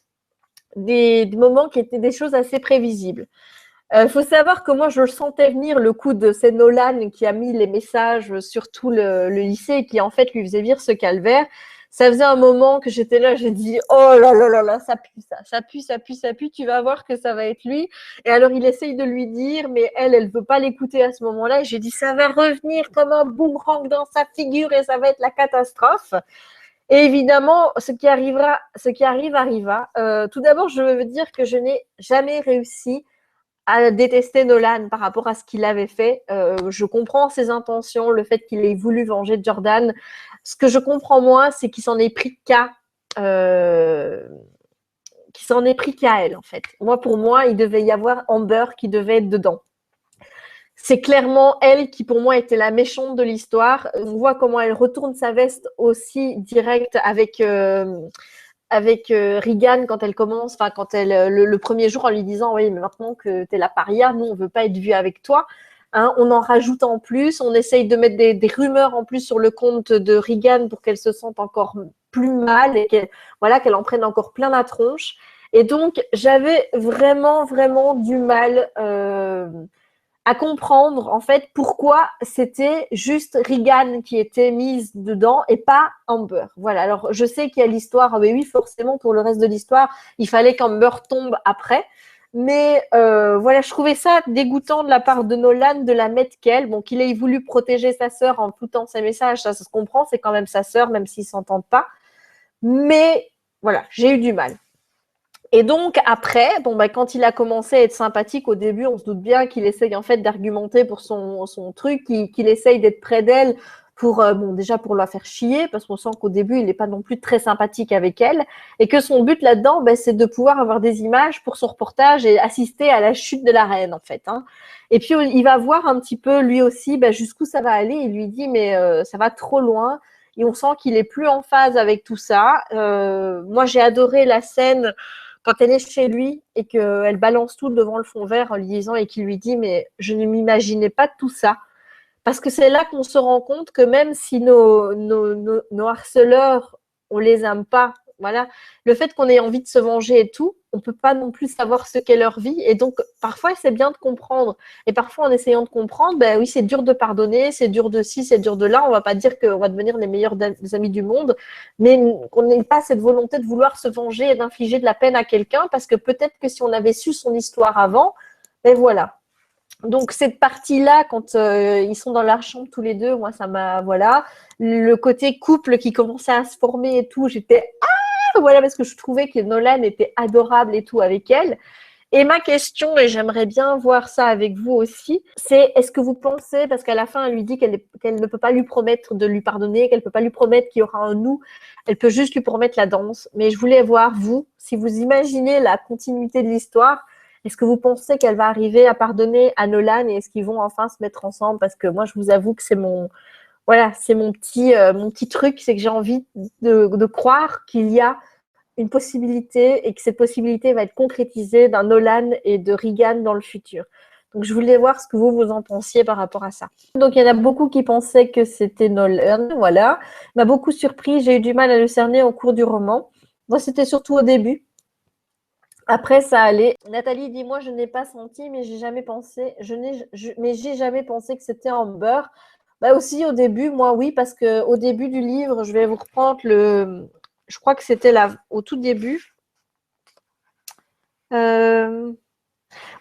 des moments qui étaient des choses assez prévisibles. Faut savoir que moi, je le sentais venir le coup de c'est Nolan qui a mis les messages sur tout le lycée et qui en fait lui faisait vivre ce calvaire. Ça faisait un moment que j'étais là, j'ai dit oh là là là là, ça pue ça pue, ça pue, ça pue. Tu vas voir que ça va être lui. Et alors il essaye de lui dire, mais elle veut pas l'écouter à ce moment-là. Et j'ai dit ça va revenir comme un boomerang dans sa figure et ça va être la catastrophe. Et évidemment, ce qui arrive arriva. Tout d'abord, je veux dire que je n'ai jamais réussi à détester Nolan par rapport à ce qu'il avait fait. Je comprends ses intentions, le fait qu'il ait voulu venger Jordan. Ce que je comprends moins, c'est qu'il s'en est pris qu'à elle, en fait. Moi, pour moi, il devait y avoir Amber qui devait être dedans. C'est clairement elle qui, pour moi, était la méchante de l'histoire. On voit comment elle retourne sa veste aussi direct avec Regan quand elle commence, enfin quand elle le premier jour en lui disant oui mais maintenant que t'es la paria, nous on veut pas être vu avec toi. Hein, on en rajoute en plus, on essaye de mettre des rumeurs en plus sur le compte de Regan pour qu'elle se sente encore plus mal et qu'elle en prenne encore plein la tronche. Et donc j'avais vraiment vraiment du mal à comprendre en fait pourquoi c'était juste Regan qui était mise dedans et pas Amber. Voilà. Alors je sais qu'il y a l'histoire, mais oui forcément pour le reste de l'histoire, il fallait qu'Amber tombe après. Mais voilà, je trouvais ça dégoûtant de la part de Nolan de la mettre qu'elle. Bon, qu'il ait voulu protéger sa sœur en foutant ses messages, ça se comprend, c'est quand même sa sœur, même s'ils s'entendent pas. Mais voilà, j'ai eu du mal. Et donc après, bon bah quand il a commencé à être sympathique au début, on se doute bien qu'il essaye en fait d'argumenter pour son truc, qu'il essaye d'être près d'elle pour bon déjà pour la faire chier parce qu'on sent qu'au début il n'est pas non plus très sympathique avec elle et que son but là-dedans bah, c'est de pouvoir avoir des images pour son reportage et assister à la chute de la reine en fait. Hein. Et puis il va voir un petit peu lui aussi bah, jusqu'où ça va aller. Il lui dit mais ça va trop loin et on sent qu'il est plus en phase avec tout ça. Moi j'ai adoré la scène quand elle est chez lui et qu'elle balance tout devant le fond vert en lui disant et qu'il lui dit mais je ne m'imaginais pas tout ça. Parce que c'est là qu'on se rend compte que même si nos harceleurs, on les aime pas, voilà, le fait qu'on ait envie de se venger et tout, on peut pas non plus savoir ce qu'est leur vie. Et donc, parfois, c'est bien de comprendre. Et parfois, en essayant de comprendre, ben oui, c'est dur de pardonner, c'est dur de ci, c'est dur de là. On va pas dire qu'on va devenir les meilleurs amis du monde, mais qu'on n'ait pas cette volonté de vouloir se venger et d'infliger de la peine à quelqu'un, parce que peut-être que si on avait su son histoire avant, ben voilà. Donc cette partie-là, quand ils sont dans la chambre tous les deux, moi ça m'a voilà le côté couple qui commençait à se former et tout, j'étais voilà parce que je trouvais que Nolan était adorable et tout avec elle. Et ma question, et j'aimerais bien voir ça avec vous aussi, c'est est-ce que vous pensez, parce qu'à la fin elle lui dit qu'elle ne peut pas lui promettre de lui pardonner, qu'elle ne peut pas lui promettre qu'il y aura un nous, elle peut juste lui promettre la danse. Mais je voulais voir vous, si vous imaginez la continuité de l'histoire. Est-ce que vous pensez qu'elle va arriver à pardonner à Nolan et est-ce qu'ils vont enfin se mettre ensemble? Parce que moi, je vous avoue que c'est mon petit truc, c'est que j'ai envie de croire qu'il y a une possibilité et que cette possibilité va être concrétisée d'un Nolan et de Regan dans le futur. Donc, je voulais voir ce que vous en pensiez par rapport à ça. Donc, il y en a beaucoup qui pensaient que c'était Nolan, voilà. M'a beaucoup surpris, j'ai eu du mal à le cerner au cours du roman. Moi, c'était surtout au début. Après, ça allait. Nathalie dit, moi, je n'ai pas senti, mais j'ai jamais pensé, mais j'ai jamais pensé que c'était Amber. Bah aussi au début, moi oui, parce que au début du livre, je vais vous reprendre je crois que c'était là, au tout début.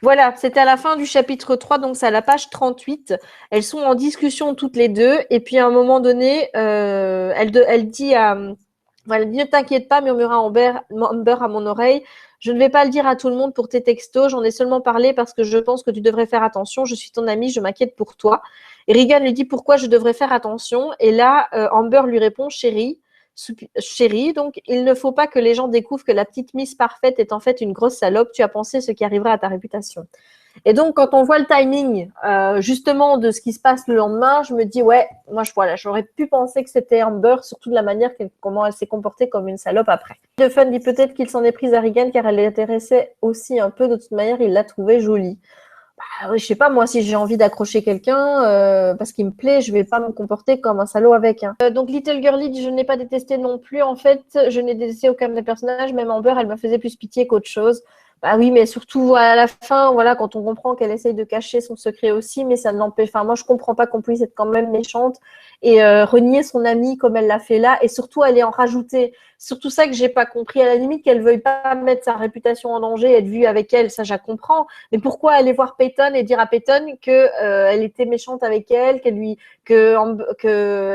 Voilà, c'était à la fin du chapitre 3, donc c'est à la page 38. Elles sont en discussion toutes les deux, et puis à un moment donné, elle dit voilà, ne t'inquiète pas, murmura Amber à mon oreille. Je ne vais pas le dire à tout le monde pour tes textos. J'en ai seulement parlé parce que je pense que tu devrais faire attention. Je suis ton amie, je m'inquiète pour toi. Et Regan lui dit pourquoi je devrais faire attention. Et là, Amber lui répond, chérie, donc il ne faut pas que les gens découvrent que la petite Miss Parfaite est en fait une grosse salope. Tu as pensé ce qui arrivera à ta réputation. Et donc, quand on voit le timing, justement, de ce qui se passe le lendemain, je me dis, ouais, moi, j'aurais pu penser que c'était Amber, surtout de la manière comment elle s'est comportée comme une salope après. De Fun dit peut-être qu'il s'en est pris à Regan car elle l'intéressait aussi un peu. De toute manière, il l'a trouvée jolie. Bah, je sais pas, moi, si j'ai envie d'accrocher quelqu'un parce qu'il me plaît, je vais pas me comporter comme un salaud avec. Hein. Donc, Little Girlie dit, je n'ai pas détesté non plus. En fait, je n'ai détesté aucun des personnages. Même Amber, elle me faisait plus pitié qu'autre chose. Bah oui, mais surtout à la fin, voilà, quand on comprend qu'elle essaye de cacher son secret aussi, mais ça ne l'empêche. Enfin, moi, je comprends pas qu'on puisse être quand même méchante et renier son amie comme elle l'a fait là, et surtout aller en rajouter. Surtout ça que j'ai pas compris. À la limite, qu'elle veuille pas mettre sa réputation en danger, être vue avec elle, ça, je comprends. Mais pourquoi aller voir Peyton et dire à Peyton que elle était méchante avec elle, que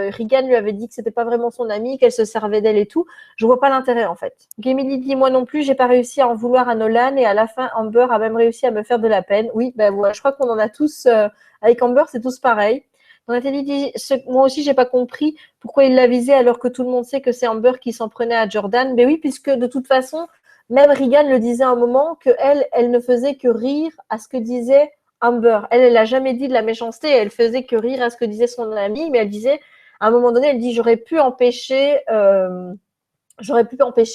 Regan lui avait dit que c'était pas vraiment son amie, qu'elle se servait d'elle et tout. Je vois pas l'intérêt en fait. Emily dit moi non plus, j'ai pas réussi à en vouloir à Nolan et à la fin Amber a même réussi à me faire de la peine. Oui, ben voilà, je crois qu'on en a tous avec Amber, c'est tous pareil. Nathalie dit moi aussi j'ai pas compris pourquoi il l'a visée alors que tout le monde sait que c'est Amber qui s'en prenait à Jordan. Mais oui, puisque de toute façon, même Regan le disait à un moment que elle ne faisait que rire à ce que disait Amber. Elle a jamais dit de la méchanceté, elle faisait que rire à ce que disait son amie, mais elle disait à un moment donné, elle dit j'aurais pu empêcher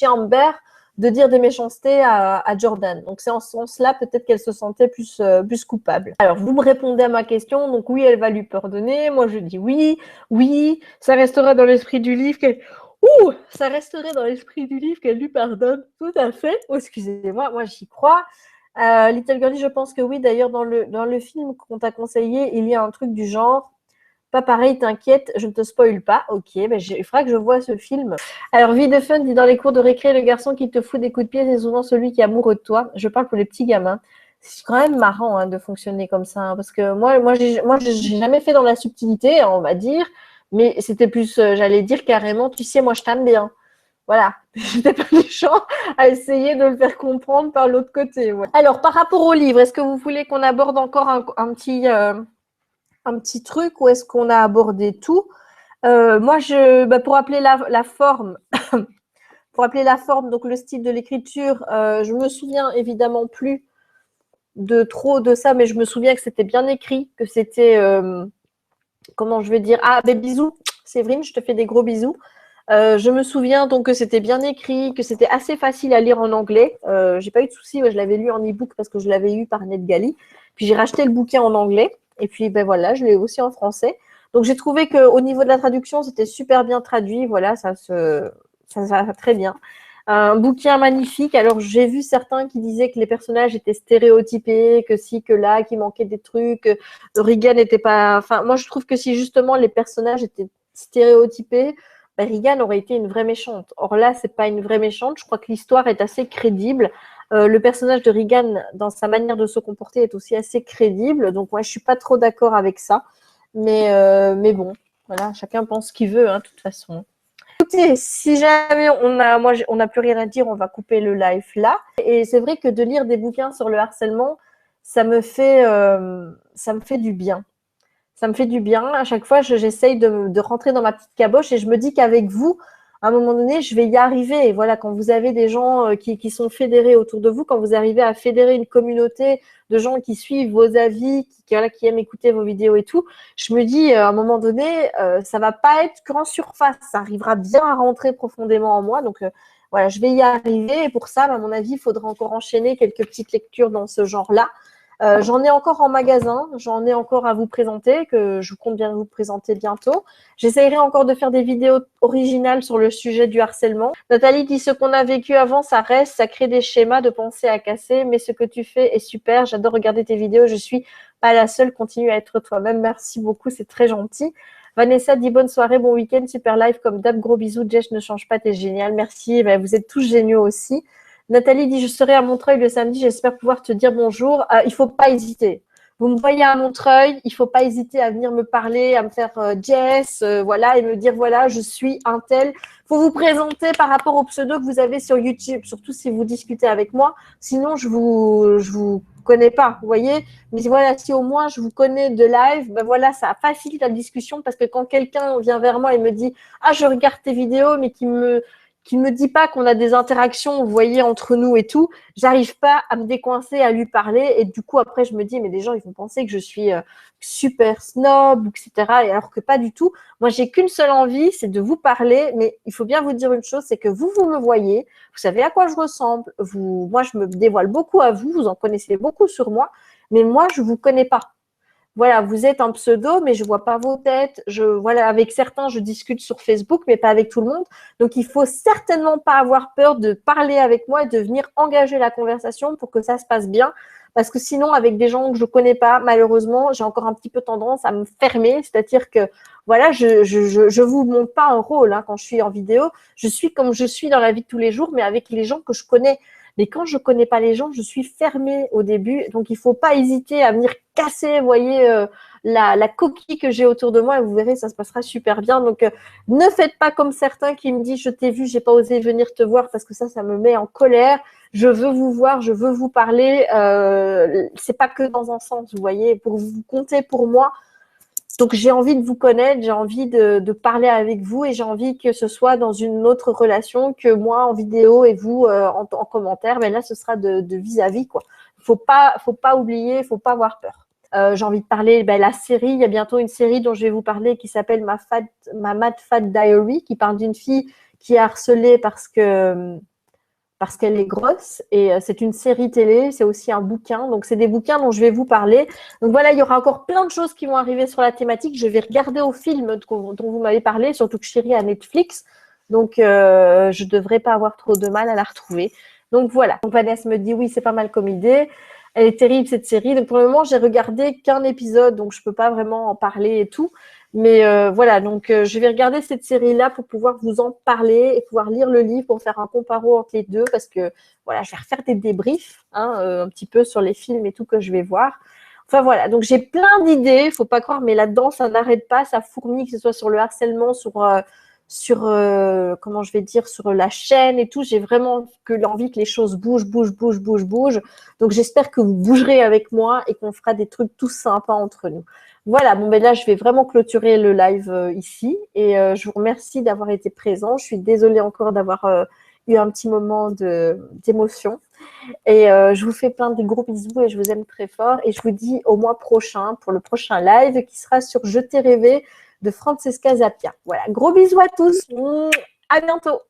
Amber de dire des méchancetés à Jordan. Donc c'est en ce sens-là peut-être qu'elle se sentait plus coupable. Alors vous me répondez à ma question, donc oui, elle va lui pardonner. Moi je dis oui, ça restera dans l'esprit du livre qu'elle lui pardonne. Tout à fait. Oh, excusez-moi, moi j'y crois. Little Girlie, je pense que oui. D'ailleurs, dans le film qu'on t'a conseillé, il y a un truc du genre. Pas pareil, t'inquiète, je ne te spoil pas. Ok, ben il faudra que je voie ce film. Alors, Vie de Fun dit dans les cours de récré, le garçon qui te fout des coups de pied, c'est souvent celui qui est amoureux de toi. Je parle pour les petits gamins. C'est quand même marrant hein, de fonctionner comme ça. Hein, parce que moi, j'ai jamais fait dans la subtilité, on va dire. Mais c'était plus, j'allais dire carrément, tu sais, moi, je t'aime bien. Voilà. J'étais pas méchant à essayer de le faire comprendre par l'autre côté. Ouais. Alors, par rapport au livre, est-ce que vous voulez qu'on aborde encore un petit truc ou est-ce qu'on a abordé tout? Moi, pour appeler la forme, donc le style de l'écriture, je me souviens évidemment plus de trop de ça, mais je me souviens que c'était bien écrit, que c'était, comment je vais dire, bisous, Séverine, je te fais des gros bisous. Je me souviens donc que c'était bien écrit, que c'était assez facile à lire en anglais. J'ai pas eu de soucis, je l'avais lu en e-book parce que je l'avais eu par NetGalley. Puis j'ai racheté le bouquin en anglais. Et puis ben voilà, je l'ai aussi en français. Donc j'ai trouvé qu'au niveau de la traduction, c'était super bien traduit. Voilà, ça va très bien. Un bouquin magnifique. Alors j'ai vu certains qui disaient que les personnages étaient stéréotypés, que si, que là, qu'il manquait des trucs, que Regan n'était pas. Enfin, moi je trouve que si justement les personnages étaient stéréotypés, Regan aurait été une vraie méchante. Or là, c'est pas une vraie méchante. Je crois que l'histoire est assez crédible. Le personnage de Regan, dans sa manière de se comporter, est aussi assez crédible. Donc, ouais, je suis pas trop d'accord avec ça. Mais bon, voilà, chacun pense ce qu'il veut, hein, de toute façon. Écoutez, si jamais on n'a plus rien à dire, on va couper le live là. Et c'est vrai que de lire des bouquins sur le harcèlement, ça me fait du bien. Ça me fait du bien. À chaque fois, j'essaye de rentrer dans ma petite caboche et je me dis qu'avec vous, à un moment donné, je vais y arriver. Et voilà, quand vous avez des gens qui sont fédérés autour de vous, quand vous arrivez à fédérer une communauté de gens qui suivent vos avis, voilà, qui aiment écouter vos vidéos et tout, je me dis, à un moment donné, ça va pas être qu'en surface. Ça arrivera bien à rentrer profondément en moi. Donc, voilà, je vais y arriver. Et pour ça, à mon avis, il faudra encore enchaîner quelques petites lectures dans ce genre-là. J'en ai encore en magasin, j'en ai encore à vous présenter, que je compte bien vous présenter bientôt. J'essayerai encore de faire des vidéos originales sur le sujet du harcèlement. Nathalie dit ce qu'on a vécu avant, ça reste, ça crée des schémas de pensée à casser, mais ce que tu fais est super, j'adore regarder tes vidéos, je suis pas la seule, continue à être toi-même, merci beaucoup, c'est très gentil. Vanessa dit bonne soirée, bon week-end, super live comme d'hab, gros bisous, Jess ne change pas, t'es génial, merci, ben, vous êtes tous géniaux aussi. Nathalie dit, je serai à Montreuil le samedi, j'espère pouvoir te dire bonjour. Il ne faut pas hésiter. Vous me voyez à Montreuil, il ne faut pas hésiter à venir me parler, à me faire Jess, voilà, et me dire, voilà, je suis un tel. Il faut vous présenter par rapport au pseudo que vous avez sur YouTube, surtout si vous discutez avec moi. Sinon, je vous connais pas, vous voyez. Mais voilà, si au moins je vous connais de live, ben voilà, ça facilite la discussion parce que quand quelqu'un vient vers moi et me dit, ah, je regarde tes vidéos, mais qui ne me dit pas qu'on a des interactions, vous voyez, entre nous et tout, j'arrive pas à me décoincer, à lui parler. Et du coup, après, je me dis, mais les gens, ils vont penser que je suis super snob, etc. Et alors que pas du tout. Moi, j'ai qu'une seule envie, c'est de vous parler. Mais il faut bien vous dire une chose, c'est que vous me voyez, vous savez à quoi je ressemble. Moi, je me dévoile beaucoup à vous, vous en connaissez beaucoup sur moi. Mais moi, je vous connais pas. Voilà, vous êtes un pseudo, mais je vois pas vos têtes. Voilà, avec certains, je discute sur Facebook, mais pas avec tout le monde. Donc, il faut certainement pas avoir peur de parler avec moi et de venir engager la conversation pour que ça se passe bien. Parce que sinon, avec des gens que je connais pas, malheureusement, j'ai encore un petit peu tendance à me fermer. C'est-à-dire que, voilà, je vous montre pas un rôle hein, quand je suis en vidéo. Je suis comme je suis dans la vie de tous les jours, mais avec les gens que je connais. Mais quand je connais pas les gens, je suis fermée au début. Donc, il faut pas hésiter à venir casser, vous voyez, la coquille que j'ai autour de moi et vous verrez, ça se passera super bien. Donc, ne faites pas comme certains qui me disent, je t'ai vu, j'ai pas osé venir te voir parce que ça me met en colère. Je veux vous voir, je veux vous parler. C'est pas que dans un sens, vous voyez, pour vous compter pour moi. Donc, j'ai envie de vous connaître, j'ai envie de parler avec vous et j'ai envie que ce soit dans une autre relation que moi en vidéo et vous en commentaire. Mais là, ce sera de vis-à-vis, quoi. Faut pas oublier, faut pas avoir peur. J'ai envie de parler la série. Il y a bientôt une série dont je vais vous parler qui s'appelle ma Mad Fat Diary, qui parle d'une fille qui est harcelée parce qu'elle est grosse et c'est une série télé, c'est aussi un bouquin. Donc, c'est des bouquins dont je vais vous parler. Donc, voilà, il y aura encore plein de choses qui vont arriver sur la thématique. Je vais regarder au film dont vous m'avez parlé, surtout que Chérie a Netflix. Donc, je ne devrais pas avoir trop de mal à la retrouver. Donc, voilà. Donc, Vanessa me dit, oui, c'est pas mal comme idée. Elle est terrible, cette série. Donc, pour le moment, j'ai regardé qu'un épisode, donc je ne peux pas vraiment en parler et tout. Mais voilà, donc je vais regarder cette série-là pour pouvoir vous en parler et pouvoir lire le livre pour faire un comparo entre les deux parce que voilà, je vais refaire des débriefs un petit peu sur les films et tout que je vais voir. Enfin voilà, donc j'ai plein d'idées, il ne faut pas croire, mais là-dedans, ça n'arrête pas, ça fourmille, que ce soit sur le harcèlement, sur comment je vais dire, sur la chaîne et tout. J'ai vraiment l'envie que les choses bougent. Donc j'espère que vous bougerez avec moi et qu'on fera des trucs tout sympas entre nous. Voilà, bon ben là je vais vraiment clôturer le live ici et je vous remercie d'avoir été présent. Je suis désolée encore d'avoir eu un petit moment d'émotion et je vous fais plein de gros bisous et je vous aime très fort et je vous dis au mois prochain pour le prochain live qui sera sur Je t'ai rêvé de Francesca Zappia. Voilà, gros bisous à tous, à bientôt.